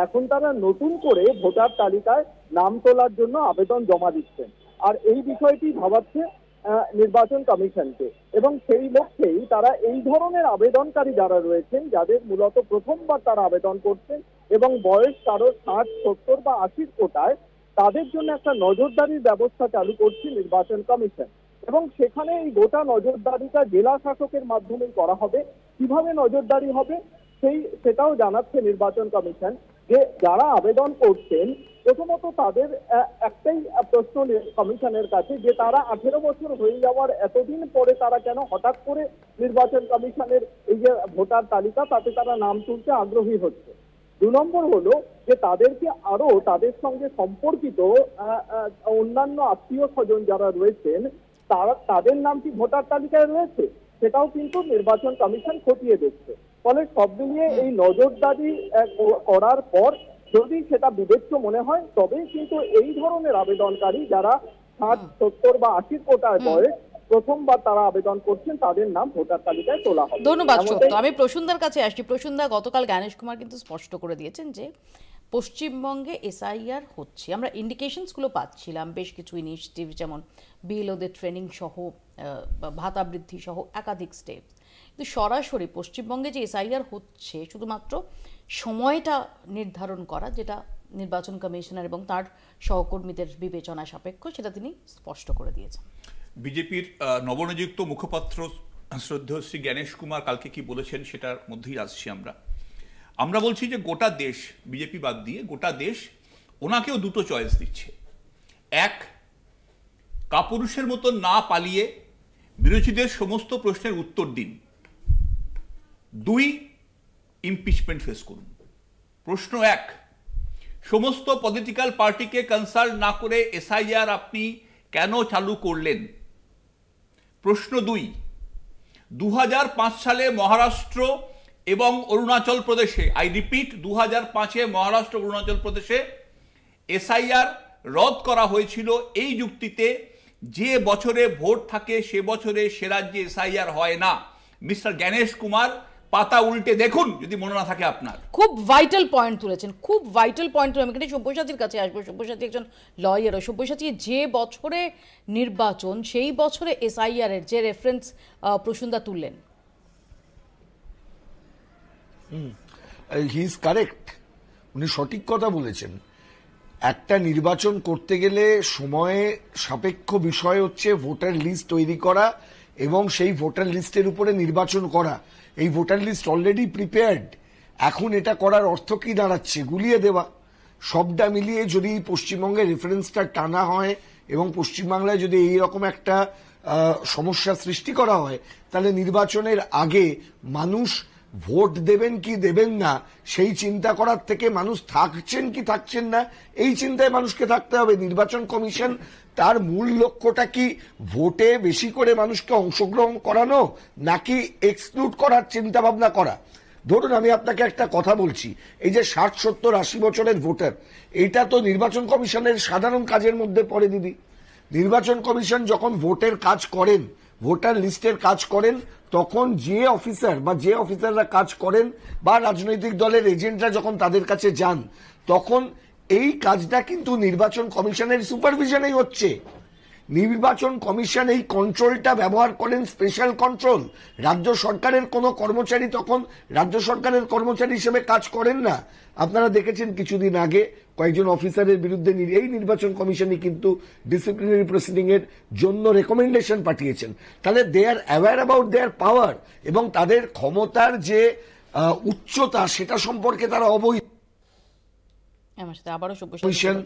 এখন তারা নতুন করে ভোটার তালিকায় নাম তোলার জন্য আবেদন জমা দিচ্ছেন। আর এই বিষয়টি ভাবাচ্ছে নির্বাচন কমিশনকে, এবং সেই লক্ষ্যেই তারা এই ধরনের আবেদনকারী যারা রয়েছেন, যাদের মূলত প্রথমবার তারা আবেদন করছেন এবং বয়স কারো 60, 70 বা 80 কোটায়, তাদের জন্য একটা নজরদারির ব্যবস্থা চালু করছে নির্বাচন কমিশন। এবং সেখানে এই গোটা নজরদারিটা জেলা শাসকের মাধ্যমেই করা হবে। কিভাবে নজরদারি হবে সেটাও জানাচ্ছে নির্বাচন কমিশন, যে যারা আবেদন করছেন প্রথমত তাদের একটাই প্রশ্ন কমিশনের কাছে, যে তারা 18 বছর হয়ে যাওয়ার এতদিন পরে তারা কেন হঠাৎ করে নির্বাচন কমিশনের এই যে ভোটার তালিকা তাতে তারা নাম তুলতে আগ্রহী হচ্ছে। 2 নম্বর হলো যে তাদেরকে আরো তাদের সঙ্গে সম্পর্কিত অন্যান্য আত্মীয় স্বজন যারা রয়েছেন তাদের নাম কি ভোটার তালিকায় রয়েছে সেটাও কিন্তু নির্বাচন কমিশন খতিয়ে দেখছে। ফলে সব মিলিয়ে এই নজরদারি করার পর যদি সেটা বিবেচ্য মনে হয় তবেই কিন্তু এই ধরনের আবেদনকারী যারা 60, 70 বা 80 কোটায় বয়স প্রথমবার তারা আবেদন করছেন তাদের নাম ভোটার তালিকায় তোলা হবে। ধন্যবাদ সত্য। আমি প্রসূনদার কাছে আসছি। প্রসূনদা, গতকাল জ্ঞানেশ কুমার কিন্তু স্পষ্ট করে দিয়েছেন যে পশ্চিমবঙ্গে এসআইআর হচ্ছে। আমরা ইন্ডিকেশনসগুলো পাচ্ছিলাম, বেশ কিছু ইনিশিয়েটিভ, যেমন বিএলওদের ট্রেনিং সহ, ভাতা বৃদ্ধি সহ একাধিক স্টেপ। কিন্তু সরাসরি পশ্চিমবঙ্গে যে এসআইআর হচ্ছে শুধুমাত্র সময়টা নির্ধারণ করা, যেটা নির্বাচন কমিশনার এবং তার সহকর্মীদের বিবেচনা সাপেক্ষ, সেটা তিনি স্পষ্ট করে দিয়েছেন। বিজেপির নবনিযুক্ত মুখপাত্র শ্রদ্ধেয় শ্রী জ্ঞানেশ কুমার কালকে কি বলেছেন সেটার মধ্যেই আসছি আমরা বলছি যে গোটা দেশ, বিজেপি বাদ দিয়ে গোটা দেশ ওনাকেও দুটো চয়েস দিচ্ছে। এক, কাপুরুষের মতো না পালিয়ে বিরোধীদের সমস্ত প্রশ্নের উত্তর দিন। দুই, ইমপিচমেন্ট ফেস করুন। প্রশ্ন এক, সমস্ত পলিটিক্যাল পার্টিকে কনসাল্ট না করে এসআইআর আপনি কেন চালু করলেন? প্রশ্ন দুই, 2005 সালে মহারাষ্ট্র এবং অরুণাচল প্রদেশে, আই রিপিট, 2005-এ মহারাষ্ট্র অরুণাচল প্রদেশে এসআইআর রদ করা হয়েছিল এই যুক্তিতে যে বছরে ভোট থাকে সে বছরে সে রাজ্যে এসআইআর হয় না। মিস্টার জ্ঞানেশ কুমার, পাতা উল্টে দেখুন যদি মনে না থাকে আপনার। খুব ভাইটাল পয়েন্ট তুলেছেন, খুব ভাইটাল পয়েন্ট। আমি এখানে সব্যসাচীর কাছে আসবো। সব্যসাচী একজন লয়ার। সব্যসাচী, যে বছরে নির্বাচন সেই বছরে এসআইআর এর যে রেফারেন্স প্রসূনদা তুললেন, হি ইজ কারেক্ট, উনি সঠিক কথা বলেছেন। একটা নির্বাচন করতে গেলে সময়ে সাপেক্ষ বিষয় হচ্ছে ভোটার লিস্ট তৈরি করা এবং সেই ভোটার লিস্টের উপরে নির্বাচন করা। এই ভোটার লিস্ট অলরেডি প্রিপেয়ার্ড। এখন এটা করার অর্থ কি দাঁড়াচ্ছে? গুলিয়ে দেওয়া। সবটা মিলিয়ে যদি পশ্চিমবঙ্গের রেফারেন্সটা টানা হয় এবং পশ্চিমবাংলায় যদি এইরকম একটা সমস্যা সৃষ্টি করা হয়, তাহলে নির্বাচনের আগে মানুষ ভোট দেবেন কি দেবেন না সেই চিন্তা করার থেকে মানুষ থাকছেন কি থাকছেন না এই চিন্তায় মানুষকে থাকতে হবে। নির্বাচন কমিশন তার মূল লক্ষ্যটা কি ভোটে বেশি করে মানুষকে অংশগ্রহণ করানো নাকি এক্সক্লুড করার চিন্তা ভাবনা করা? ধরুন আমি আপনাকে একটা কথা বলছি, এই যে 60, 70, 80 বছরের ভোটার, এটা তো নির্বাচন কমিশনের সাধারণ কাজের মধ্যে পড়ে দিদি। নির্বাচন কমিশন যখন ভোটের কাজ করেন, ভোটার লিস্টের কাজ করেন, তখন যে অফিসার বা যে অফিসাররা কাজ করেন বা রাজনৈতিক দলের এজেন্টরা যখন তাদের কাছে যান, তখন এই কাজটা কিন্তু নির্বাচন কমিশনের সুপারভিশনেই হচ্ছে। নির্বাচন কমিশন এই কন্ট্রোলটা ব্যবহার করেন, স্পেশাল কন্ট্রোল। রাজ্য সরকারের কোনো কর্মচারী তখন রাজ্য সরকারের কর্মচারী হিসেবে কাজ করেন না। আপনারা দেখেছেন কিছুদিন আগে কয়েকজন অফিসারের বিরুদ্ধে এই নির্বাচন কমিশনই কিন্তু ডিসিপ্লিনারি প্রসিডিং এর জন্য রেকমেন্ডেশন পাঠিয়েছেন। তাহলে দে আর অ্যাওয়্যার অ্যাবাউট দেয়ার পাওয়ার এবং তাদের ক্ষমতার যে উচ্চতা সেটা সম্পর্কে তারা অবহিত। কমিশন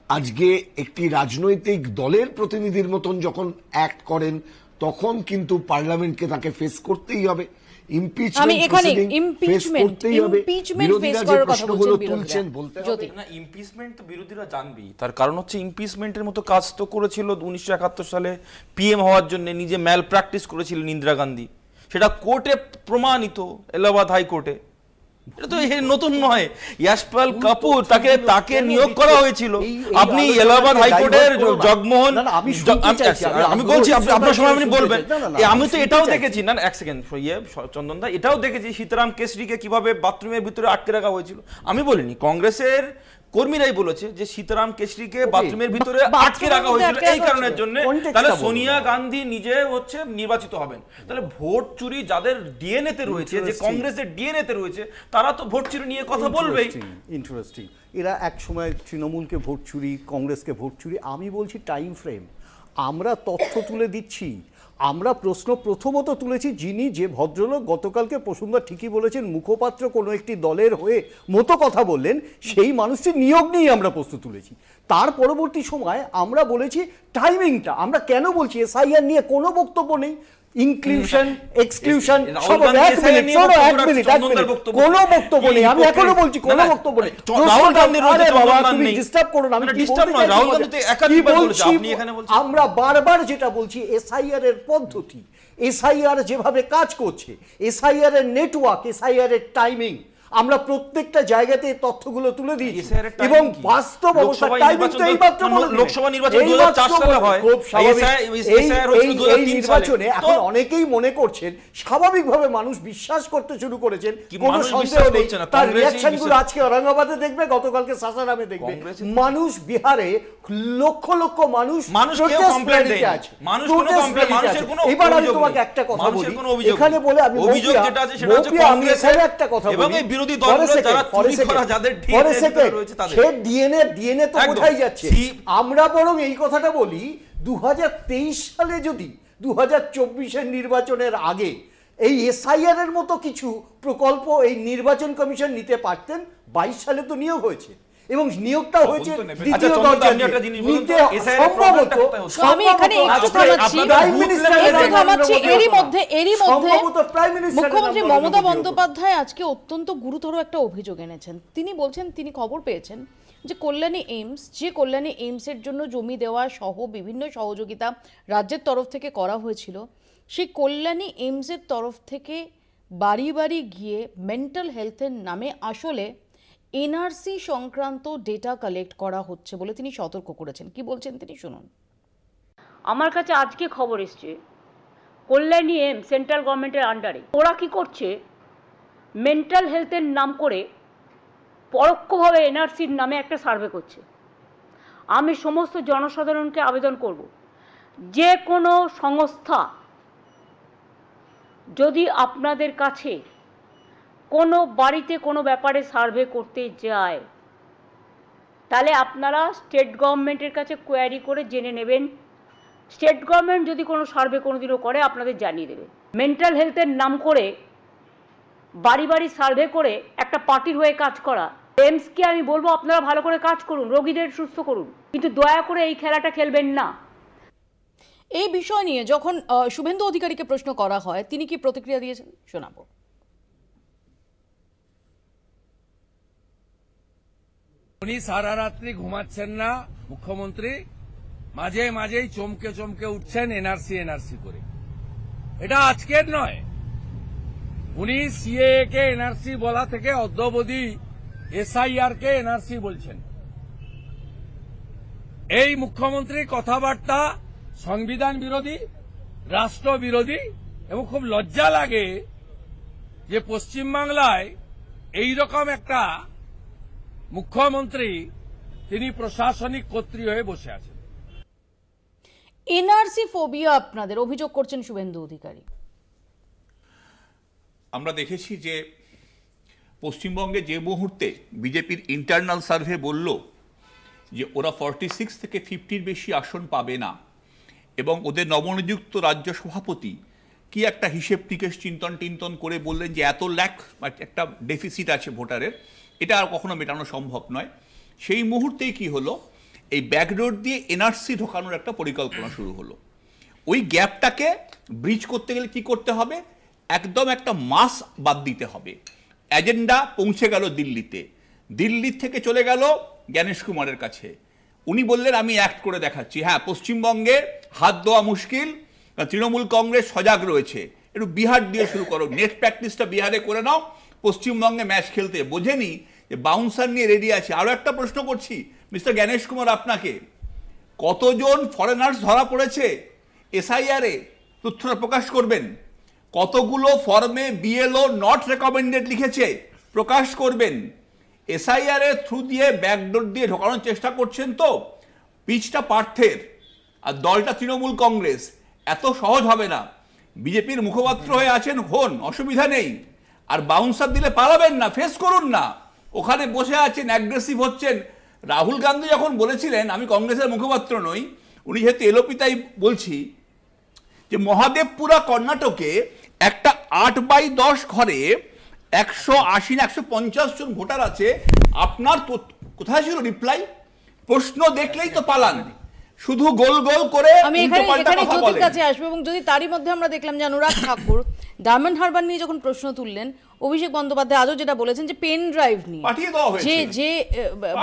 আজকে একটি রাজনৈতিক দলের প্রতিনিধির মতন যখন অ্যাক্ট করেন, তখন কিন্তু পার্লামেন্টকে তাকে ফেস করতেই হবে। বিরোধীরা জানবি, তার কারণ হচ্ছে ইমপিচমেন্টের মতো কাজ তো করেছিল 1971 সালে পিএম হওয়ার জন্য, নিজে ম্যাল প্র্যাকটিস করেছিলেন ইন্দিরা গান্ধী, সেটা কোর্টে প্রমাণিত, এলাহাবাদ হাইকোর্টে। এটা তো নতুন নয়। ইয়াশপাল কাপুর তাকে নিয়োগ করা হয়েছিল। আপনি এলাহাবাদ হাইকোর্টের জগমোহন, আমি বলছি আপনার সময় আপনি বলবেন। আমি তো এটাও দেখেছি, না এক সেকেন্ড চন্দন দা, এটাও দেখেছি সীতারাম কেশরীকে কিভাবে বাথরুমের ভিতরে আটকে রাখা হয়েছিল। আমি বলিনি, কংগ্রেসের কর্মীরাই বলেছে যে সীতারাম কেশরীকে বাথরুমের ভিতরে আটকে রাখা হয়েছিল এই কারণের জন্য। তাহলে সোনিয়া গান্ধী নিজে হচ্ছে নির্বাচিত হবেন। তাহলে ভোট চুরি যাদের ডিএনএ তে রয়েছে, যে কংগ্রেসের ডিএনএ তে রয়েছে, তারা তো ভোট চুরি নিয়ে কথা বলবেই। ইন্টারেস্টিং। এরা এক সময় তৃণমূলকে ভোট চুরি, কংগ্রেসকে ভোট চুরি। আমি বলছি টাইম ফ্রেম। আমরা তথ্য তুলে দিচ্ছি। আমরা প্রশ্ন প্রথমত তুলেছি, যিনি যে ভদ্রলোক গতকালকে প্রসূনদা ঠিকই বলেছেন, মুখপাত্র কোনো একটি দলের হয়ে মতো কথা বললেন, সেই মানুষটির নিয়োগ নিয়ে আমরা প্রশ্ন তুলেছি। তার পরবর্তী সময় আমরা বলেছি টাইমিংটা। আমরা কেন বলছি এসআইআর নিয়ে কোনো বক্তব্য নেই, ইনক্লুশন এক্সক্লুশন সব এক মিনিট কোনো বক্তব্য নেই। আমি এখনো বলছি কোনো বক্তব্য নেই। তুমি ডিস্টার্ব করো না। আমি কি বলছি, আমরা বারবার যেটা বলছি, এসআইআর এর পদ্ধতি, এসআইআর যেভাবে কাজ করছে, এসআইআর এর নেটওয়ার্ক, এসআইআর এর টাইমিং, আমরা প্রত্যেকটা জায়গাতে তথ্যগুলো তুলে দিয়েছি এবং বাস্তব অবস্থা টাইমিং তো এইমাত্র লোকসভা নির্বাচন 2004 সালে হয়। এই নির্বাচনে এখন অনেকেই মনে করছেন, স্বাভাবিকভাবে মানুষ বিশ্বাস করতে শুরু করেছেন, কোনো সন্দেহ নেই। তার রিঅ্যাকশনগুলো আজকে ঔরঙ্গাবাদে দেখবে, গতকালকে সাসারামে দেখবে। মানুষ বিহারে লক্ষ লক্ষ মানুষ এবার আমি তোমাকে একটা কথা বলি, এখানে বলে আমি অভিযোগ যেটা আছে সেটা হচ্ছে কংগ্রেসের একটা কথা বলি, বিরোধী দলগুলো যারা চুরি করা, যাদের ডিএনএ রয়েছে তাদের, সে ডিএনএ তো বোঝাই যাচ্ছে। আমরা বরং এই কথাটা বলি, 2023 সালে যদি 2024-এর নির্বাচনের আগে এই এসআইআর এর মতো কিছু প্রকল্প এই নির্বাচন কমিশন নিতে পারতেন। 22 সালে তো নিয়োগ হয়েছে, এবং নিয়োগটা হয়েছে দ্বিতীয় চন্দ্র, দরজা আপনি একটা জিনিস বলুন তো, নিতে SIR এর সম্ভবত প্রবলেমটা কোথায় হচ্ছে? আমি এখানে একটু থামাচ্ছি, এরই মধ্যে মুখ্যমন্ত্রী মমতা বন্দ্যোপাধ্যায় আজকে অত্যন্ত গুরুতর একটা অভিযোগ এনেছেন। তিনি বলছেন তিনি খবর পেয়েছেন যে কল্যাণী এইমসের জন্য জমি দেওয়া সহ বিভিন্ন সহযোগিতা রাজ্যের তরফ থেকে করা হয়েছিল, সেই কল্যাণী এইমসের তরফ থেকে বাড়ি বাড়ি গিয়ে মেন্টাল হেলথের নামে আসলে এনআরসি সংক্রান্ত ডেটা কালেক্ট করা হচ্ছে বলে তিনি সতর্ক করেছেন। কি বলছেন তিনি শুনুন। আমার কাছে আজকে খবর এসছে কল্যাণী এম সেন্ট্রাল গভর্নমেন্টের আন্ডারে ওরা কি করছে, মেন্টাল হেলথের নাম করে পরোক্ষভাবে এনআরসির নামে একটা সার্ভে করছে। আমি সমস্ত জনসাধারণকে আবেদন করব, যে কোনো সংস্থা যদি আপনাদের কাছে কোনো বাড়িতে কোনো ব্যাপারে সার্ভে করতে যায়, তাহলে আপনারা স্টেট গভর্নমেন্টের কাছে কোয়ারি করে জেনে নেবেন। স্টেট গভর্নমেন্ট যদি কোনো সার্ভে কোনোদিনও করে আপনাদের জানিয়ে দেবে। মেন্টাল হেলথের নাম করে বাড়ি বাড়ি সার্ভে করে একটা পার্টির হয়ে কাজ করা, এমসকে আমি বলবো আপনারা ভালো করে কাজ করুন, রোগীদের সুস্থ করুন, কিন্তু দয়া করে এই খেলাটা খেলবেন না। এই বিষয় নিয়ে যখন শুভেন্দু অধিকারীকে প্রশ্ন করা হয় তিনি কি প্রতিক্রিয়া দিয়েছেন শোনাবো। উনি সারা রাত্রি ঘুমাচ্ছেন না মুখ্যমন্ত্রী, মাঝে মাঝেই চমকে চমকে উঠছেন এনআরসি করে। এটা আজকের নয়, উনি সিএএ কে এনআরসি বলা থেকে অদ্যাবধি এসআইআর কে এনআরসি বলছেন। এই মুখ্যমন্ত্রীর কথাবার্তা সংবিধান বিরোধী, রাষ্ট্র বিরোধী, এবং খুব লজ্জা লাগে যে পশ্চিমবাংলায় এইরকম একটা মুখ্যমন্ত্রী তিনি প্রশাসনিক কর্ত্রী হয়ে বসে আছেন। এনআরসি ফোবিয়া আপনাদের অভিযোগ করছেন শুভেন্দু অধিকারী। আমরা দেখেছি যে পশ্চিমবঙ্গে যে মুহূর্তে বিজেপির ইন্টারনাল সার্ভে বলল যে ওরা 46 থেকে 50-র বেশি আসন পাবে না, এবং ওদের নবনিযুক্ত রাজ্য সভাপতি কি একটা হিসেব নিকেশ চিন্তন করে বললেন যে এত লাখ একটা ডেফিসিট আছে ভোটারের, এটা আর কখনো মেটানো সম্ভব নয়। সেই মুহূর্তেই কি হলো, এই ব্যাকডোর দিয়ে এনআরসি ঢোকানোর একটা পরিকল্পনা শুরু হলো। ওই গ্যাপটাকে ব্রিজ করতে গেলে কি করতে হবে, একদম একটা মাস বাদ দিতে হবে। এজেন্ডা পৌঁছে গেল দিল্লিতে, দিল্লি থেকে চলে গেল জ্ঞানেশ কুমারের কাছে। উনি বললেন আমি অ্যাক্ট করে দেখাচ্ছি। হ্যাঁ, পশ্চিমবঙ্গে হাত দেওয়া মুশকিল, তৃণমূল কংগ্রেস সজাগ রয়েছে, একটু বিহার দিয়ে শুরু করো, নেট প্র্যাকটিসটা বিহারে করে নাও, পশ্চিমবঙ্গে ম্যাচ খেলতে। বোঝেনি যে বাউন্সার নিয়ে রেডি আছে। আরও একটা প্রশ্ন করছি মিস্টার জ্ঞানেশ কুমার আপনাকে, কতজন ফরেনার্স ধরা পড়েছে এসআইআরে তথ্যটা প্রকাশ করবেন? কতগুলো ফর্মে বিএলও নট রেকমেন্ডেড লিখেছে প্রকাশ করবেন? এসআইআর এর থ্রু দিয়ে ব্যাকডোর দিয়ে ঢোকানোর চেষ্টা করছেন তো? পিচটা পার্থের আর দলটা তৃণমূল কংগ্রেস, এত সহজ হবে না। বিজেপির মুখপাত্র হয়ে আছেন, হন, অসুবিধা নেই, আর বাউন্সার দিলে পালাবেন না, ফেস করুন না। ওখানে বসে আছেন, অ্যাগ্রেসিভ হচ্ছেন। রাহুল গান্ধী যখন বলেছিলেন, আমি কংগ্রেসের মুখপাত্র নই, উনি যেহেতু এলোপি তাই বলছি, যে মহাদেবপুরা কর্ণাটকে একটা 8/10 ঘরে 180 না 150 জন ভোটার আছে। আপনার কোথায় ছিল রিপ্লাই? প্রশ্ন দেখলেই তো পালান, শুধু গোল গোল করে আমি এখানে জ্যোতির কাছে আসবো। এবং যদি তারই মধ্যে আমরা দেখলাম যে অনুরাগ ঠাকুর ডায়মন্ড হারবার নিয়ে যখন প্রশ্ন তুললেন, অভিষেক বন্দ্যোপাধ্যায় আজও যেটা বলেছেন যে পেন ড্রাইভ নিয়ে যে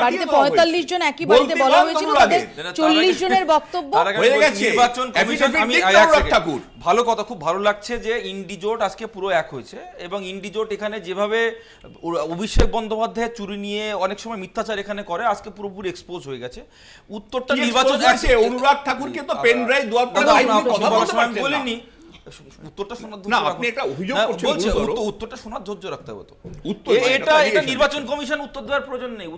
বাড়িতে 45 জন একই বাড়িতে বলা হয়েছিল তাদের 40 জনের বক্তব্য নির্বাচন কমিশন। আমি ভালো কথা, খুব ভালো লাগছে যে ইন্ডিজোট আজকে পুরো এক হয়েছে, এবং ইন্ডিজোট এখানে যেভাবে অভিষেক বন্দ্যোপাধ্যায় চুরি নিয়ে অনেক সময় মিথ্যাচার এখানে করে, আজকে পুরোপুরি এক্সপোজ হয়ে গেছে। উত্তরটা নির্বাচন আছে। অনুরাগ ঠাকুরকে তো পেন ড্রাইভ দেওয়ার পরে বলিনি, উত্তরটা শোনার ধৈর্য রাখতে হবে তো। এটা নির্বাচন কমিশন উত্তর দেওয়ার প্রয়োজন নেই,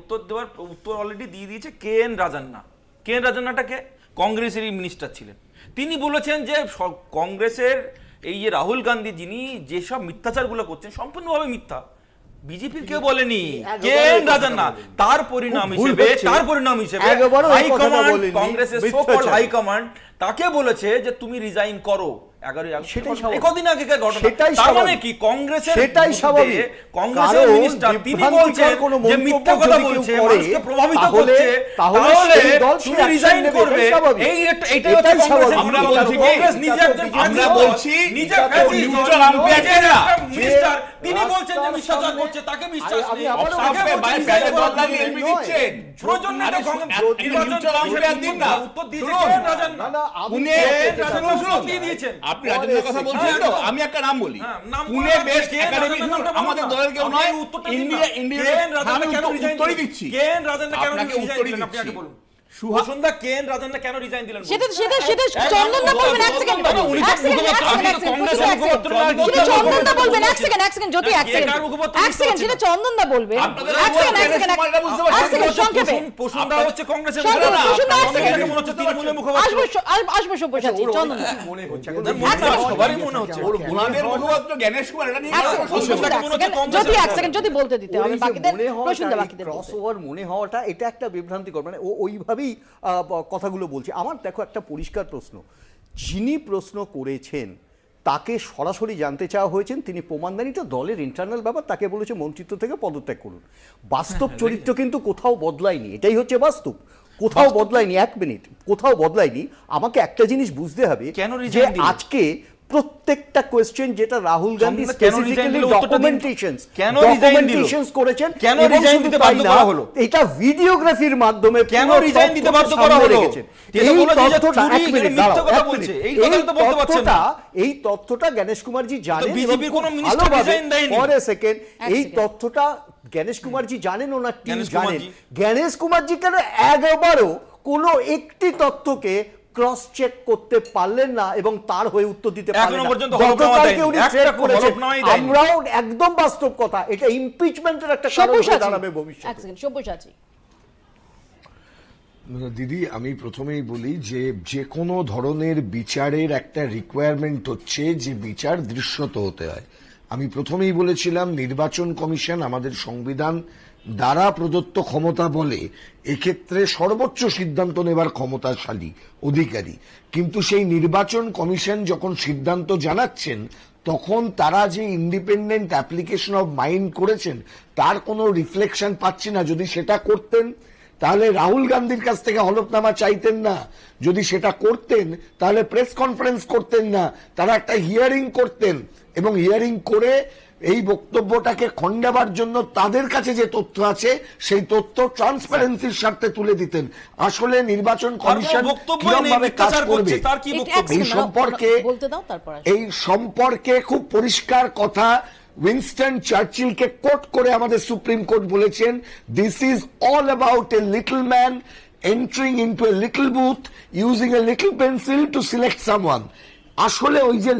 উত্তর অলরেডি দিয়ে দিয়েছে K N Rajanna. K N রাজান্নাটাকে কংগ্রেসেরই মিনিস্টার ছিলেন, তিনি বলেছেন যে কংগ্রেসের এই যে রাহুল গান্ধী যিনি যেসব মিথ্যাচারগুলো করছেন সম্পূর্ণভাবে মিথ্যা। বিজেপির কেউ বলেনি, কে এন রাজান্না তার পরিণাম হিসেবে হাইকমান্ড, কংগ্রেসের সো কল্ড হাইকমান্ড তাকে বলেছে যে তুমি রিজাইন করো। 11ই আগস্ট সেটাই স্বাভাবিক। কদিন আগেকার ঘটনা। সেটাই তার মানে স্বাভাবিক। কি কংগ্রেসের সেটাই স্বাভাবিক। কংগ্রেসের কারণ মিনিস্টার তিনি বিভ্রান্তিকর বলছেন কোনো যে মন্তব্য মিথ্যা কথা যদি কেউ বলছে, করে, মানুষকে প্রভাবিত তাহলে করছে, তাহলে সেই দল তুমি সে action রিজাইন নেবে, করবে। এটাই স্বাভাবিক। এইটাই হচ্ছে এটাই কংগ্রেসের স্বাভাবিক। আমরা বলছি কি কংগ্রেস নিজে একজন আমরা বলছি নিজে নিউট্রাল আম্পায়ার না মিনিস্টার তিনি বলছেন যে মিথ্যাচার করছে, তাকে বিশ্বাস আমি নেই। আবারও তাকে আপনি বলছেন বাইরে resign বদলা করার নিয়ে জন্য। এলবি দিচ্ছেন প্রয়োজন নেই তো নিউট্রাল আম্পায়ার দিন না। উত্তর দিয়েছে শুনুন, কে রাজন না, না, আমি পুনে শুনুন দিয়ে দিয়েছেন। আপনি রাজেন্দ্র কথা বলছেন তো, আমি একটা নাম বলি, নাম পুনে বলুন, বেস্ট কে একাডেমি রাজেন্দ্র নামটা বলুন আমাদের না। দলের কেউ আপনি নয়, উত্তরটা দিন ইন্ডিয়া না। ইন্ডিয়া কেন রাজেন্দ্র আমি কেন resign উত্তরই দিলেন? দিচ্ছি, কেন রাজেন্দ্র কেন আপনাকে resign উত্তরই দিলেন? আপনি দিচ্ছি। আগে বলুন। সুহাসনদা কেন রাজেন্দ্র কেন রিজাইন দিলেন? সেটা চন্দনদা বলবেন। এক সেকেন্ড, এক সেকেন্ড, জ্যোতি এক সেকেন্ড, সেটা চন্দনদা বলবেন। এক সেকেন্ড, সংক্ষেপে প্রসূনদা হচ্ছে কংগ্রেসের আসবো সব্যসাচী চন্দন। সবারই মনে হচ্ছে ওনাদের মুখপাত্র জ্ঞানেশ কুমার এটা নিয়ে জ্যোতি এক সেকেন্ড, জ্যোতি বলতে দিতে হবে বাকিদের, প্রসূনদা বাকিদের ক্রস ওভার মনে হওয়াটা এটা একটা বিভ্রান্তিকর, মানে ও ওইভাবেই কথাগুলো বলছে। আমার দেখো একটা পরিষ্কার প্রশ্ন, যিনি প্রশ্ন করেছেন তাকে সরাসরি জানতে চাওয়া হয়েছেন, তিনি প্রমাণ দেন এটা দলের ইন্টারনাল ব্যাপার, তাকে বলেছে মন্ত্রিত্ব থেকে পদত্যাগ করুন। বাস্তব চরিত্র কিন্তু কোথাও বদলায়নি, এটাই হচ্ছে বাস্তব, কোথাও বদলায়নি। এক মিনিট, কোথাও বদলায়নি। আমাকে একটা জিনিস বুঝতে হবে যে আজকে প্রত্যেকটা কোয়েশ্চেন যেটা রাহুল গান্ধী স্পেসিফিক্যালি ডকুমেন্টেশনস করেছেন, কেন রিজাইন দিতে বাধ্য করা হলো? এটা ভিডিওগ্রাফির মাধ্যমে কেন রিজাইন দিতে বাধ্য করা হলো? এই তথ্যটা এই তথ্যটা জ্ঞানেশ কুমারজি জানেন, বিজেপির কোন মিনিস্টার রিজাইন দেয়নি। ফর এ সেকেন্ড, এই তথ্যটা জ্ঞানেশ কুমারজি জানেন, ওনার টিম জানেন। জ্ঞানেশ কুমারজি কেন একবারও কোনো একটি তথ্যকে ক্রস চেক করতে পারলেন না এবং তার হয়ে উত্তর দিতে পারলেন না? গতকালকে উনি থ্রেট করেছেন, আমরাও একদম বাস্তব কথা, এটা ইমপিচমেন্টের একটা কারণ হয়ে দাঁড়াবে ভবিষ্যতে। এক সেকেন্ড, সব্যসাচী। দিদি, আমি প্রথমেই বলি যে কোনো ধরনের বিচারের একটা রিকোয়ারমেন্ট হচ্ছে যে বিচার দৃশ্যত হতে হয়। আমি প্রথমেই বলেছিলাম নির্বাচন কমিশন আমাদের সংবিধান দ্বারা প্রদত্ত ক্ষমতা বলে এক্ষেত্রে সর্বোচ্চ সিদ্ধান্ত নেবার ক্ষমতাশালী অধিকারী, কিন্তু সেই নির্বাচন কমিশন যখন সিদ্ধান্ত জানাচ্ছেন তখন তারা যে ইন্ডিপেন্ডেন্ট অ্যাপ্লিকেশন অফ মাইন্ড করেছেন তার কোনো রিফ্লেকশন পাচ্ছি না। যদি সেটা করতেন তাহলে রাহুল গান্ধীর কাছ থেকে হলফনামা চাইতেন না, যদি সেটা করতেন তাহলে প্রেস কনফারেন্স করতেন না, তারা একটা হিয়ারিং করতেন এবং হিয়ারিং করে এই বক্তব্যটাকে খণ্ডাবার জন্য তাদের কাছে যে তথ্য আছে সেই তথ্য ট্রান্সপারেন্সির স্বার্থে তুলে দিতেন। আসলে নির্বাচন কমিশন কিভাবে কাজ করবে এই সম্পর্কে খুব পরিষ্কার কথা উইনস্টন চার্চিলকে কোট করে আমাদের সুপ্রিম কোর্ট বলেছেন, this is all about a little man entering into a little booth using a little pencil to select someone. আসলে ওই যে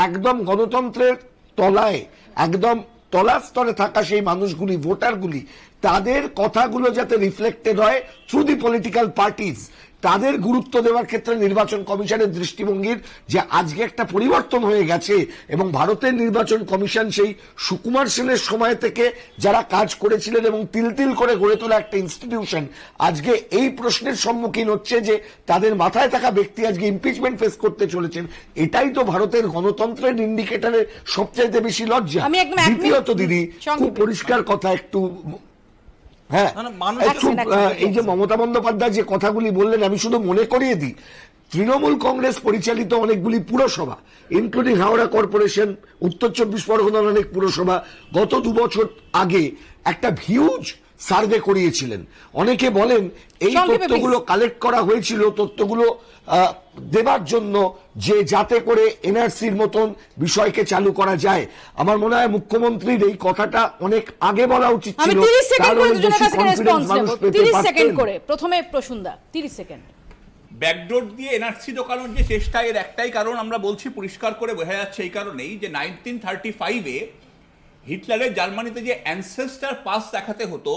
একদম গণতন্ত্রের তলায়, একদম তলার স্তরে থাকা সেই মানুষগুলি, ভোটারগুলি, তাদের কথাগুলো যাতে রিফ্লেক্টেড হয় থ্রু দি পলিটিক্যাল পার্টিজ, তাদের গুরুত্ব দেওয়ার ক্ষেত্রে নির্বাচন কমিশনের দৃষ্টিভঙ্গির যে আজকে একটা পরিবর্তন হয়ে গেছে এবং ভারতের নির্বাচন কমিশন সেই সুকুমার সেনের সময় থেকে যারা কাজ করেছিলেন এবং তিল তিল করে গড়ে তোলা একটা ইনস্টিটিউশন আজকে এই প্রশ্নের সম্মুখীন হচ্ছে যে তাদের মাথায় থাকা ব্যক্তি আজকে ইমপিচমেন্ট ফেস করতে চলেছেন। এটাই তো ভারতের গণতন্ত্রের ইন্ডিকেটরের সবচাইতে বেশি লজ্জা। দ্বিতীয়ত দিদি, খুব পরিষ্কার কথা, একটু হ্যাঁ, এই যে মমতা বন্দ্যোপাধ্যায় যে কথাগুলি বললেন আমি শুধু মনে করিয়ে দিই, তৃণমূল কংগ্রেস পরিচালিত অনেকগুলি পুরসভা ইনক্লুডিং হাওড়া কর্পোরেশন, উত্তর 24 পরগনার অনেক পুরসভা গত 2 বছর আগে একটা হিউজ সার্ভে করিয়েছিলেন। অনেকে বলেন এই তথ্যগুলো কালেক্ট করা হয়েছিল তথ্যগুলো দেবার জন্য যে যাতে করে এনআরসির মতন বিষয়কে চালু করা যায়। আমার মনে হয় মুখ্যমন্ত্রীর এই কথাটা অনেক আগে বলা উচিত ছিল। 30 সেকেন্ড করে প্রথমে প্রসূনদা 30 সেকেন্ড। ব্যাকডোর দিয়ে এনআরসি ঢোকানোর যে চেষ্টা, এর একটাই কারণ আমরা বলছি পরিষ্কার করে বোঝা যাচ্ছে এই কারণেই যে 1935-এ হিটলারের জার্মানিতে যে অ্যানসেস্টার পাস দেখাতে হতো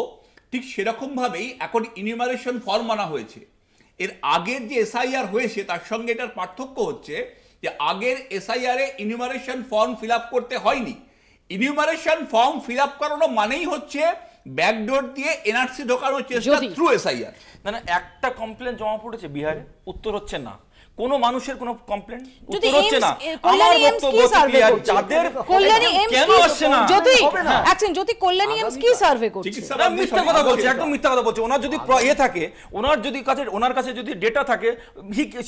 ঠিক সেরকম ভাবেই এখন ইনিউমারেশন ফর্ম আনা হয়েছে। এর আগের যে এসআইআর হয়েছে তার সঙ্গে এটার পার্থক্য হচ্ছে যে আগের এসআইআরে ইনিউমারেশন ফর্ম ফিল আপ করতে হয়নি। ইনিউমারেশন ফর্ম ফিল আপ করানো মানেই হচ্ছে ব্যাকডোর দিয়ে এনআরসি ঢোকানোর চেষ্টা থ্রু এসআইআর। না, একটা কমপ্লেন জমা পড়েছে বিহারে, উত্তর হচ্ছে না। কোনো মানুষের কোনো কমপ্লেন যদি হচ্ছে না। কল্যাণী আমার এমস বক্তব্য কি হচ্ছে সার্ভে clear, করছে? যাদের কল্যাণী এমস কেন আসছে না? যদি একজন যদি কল্যাণী এমস কি সার্ভে করছে? না, মিথ্যা কথা বলছে, একদম মিথ্যা কথা বলছে। ওনার যদি থাকে, ওনার কাছে যদি ডেটা থাকে,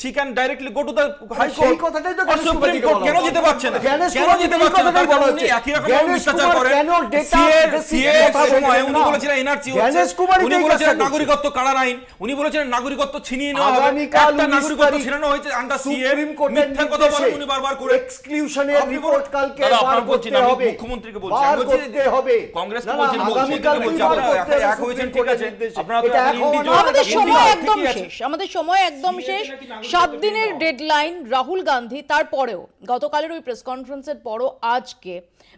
he can directly go to the high court। সেই কথাটাই তো জ্ঞানেশ Supreme কুমারকে Court বলা কেন হচ্ছে। যেতে পারছে না? জ্ঞানেশ কেন কুমারকে যেতে এই পারছে না? কথাটাই তার বলা কারণ হচ্ছে। উনি একই রকম জ্ঞানেশ মিথ্যাচার কুমার করেন। কেন data basic CA কথা সময় বলছেন উনি না? বলেছিলেন NRC জ্ঞানেশ কুমার উনি এটাই বলেছিলেন কাজ করছে। নাগরিকত্ব কাড়ার আইন, উনি বলেছিলেন নাগরিকত্ব ছিনিয়ে নেওয়া হবে। আগামীকাল একটা 19 নাগরিকত্ব তারিখ ছিনানো হয়েছে আন্ডার CA, সুপ্রিম কোর্টের মিথ্যা কথা বলেন উনি বারবার করে। এক্সক্লুশনের আপনি রিপোর্ট বলুন। কালকে দাদা, বার আপনার বলছি করতে না, আমি হবে। মুখ্যমন্ত্রীকে বলছি। বার আমি বলছি করতে হবে। কংগ্রেস না, বলছেন, আগামীকাল বলছি বার আপনারা করতে হবে এক হয়েছেন, সুপ্রিম ঠিক আছে, কোর্টের নির্দেশে। আপনারা তো এটা এখন এখন individual- আমাদের ঠিকই সময় আছে, একদম ঠিকই আছে। শেষ, আমাদের সময় একদম শেষ। 7 দিনের ডেডলাইন রাহুল গান্ধী, তারপরেও গতকালের ওই প্রেস কনফারেন্সের পরও আজকে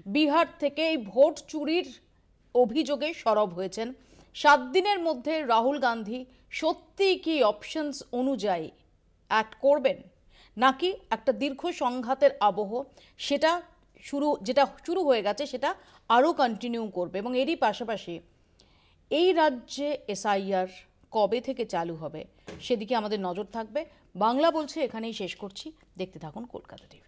বিহার থেকে এই ভোট চুরির অভিযোগে সরব হয়েছেন। 7 দিনের মধ্যে রাহুল গান্ধী সত্যি কি অপশনস অনুযায়ী অ্যাক্ট করবেন, নাকি একটা দীর্ঘ সংঘাতের আবহ যেটা শুরু হয়ে গেছে সেটা আরও কন্টিনিউ করবে? এবং এরই পাশাপাশি এই রাজ্যে SIR কবে থেকে চালু হবে সেদিকে আমাদের নজর থাকবে। বাংলা বলছে এখানেই শেষ করছি। দেখতে থাকুন কলকাতা টিভি।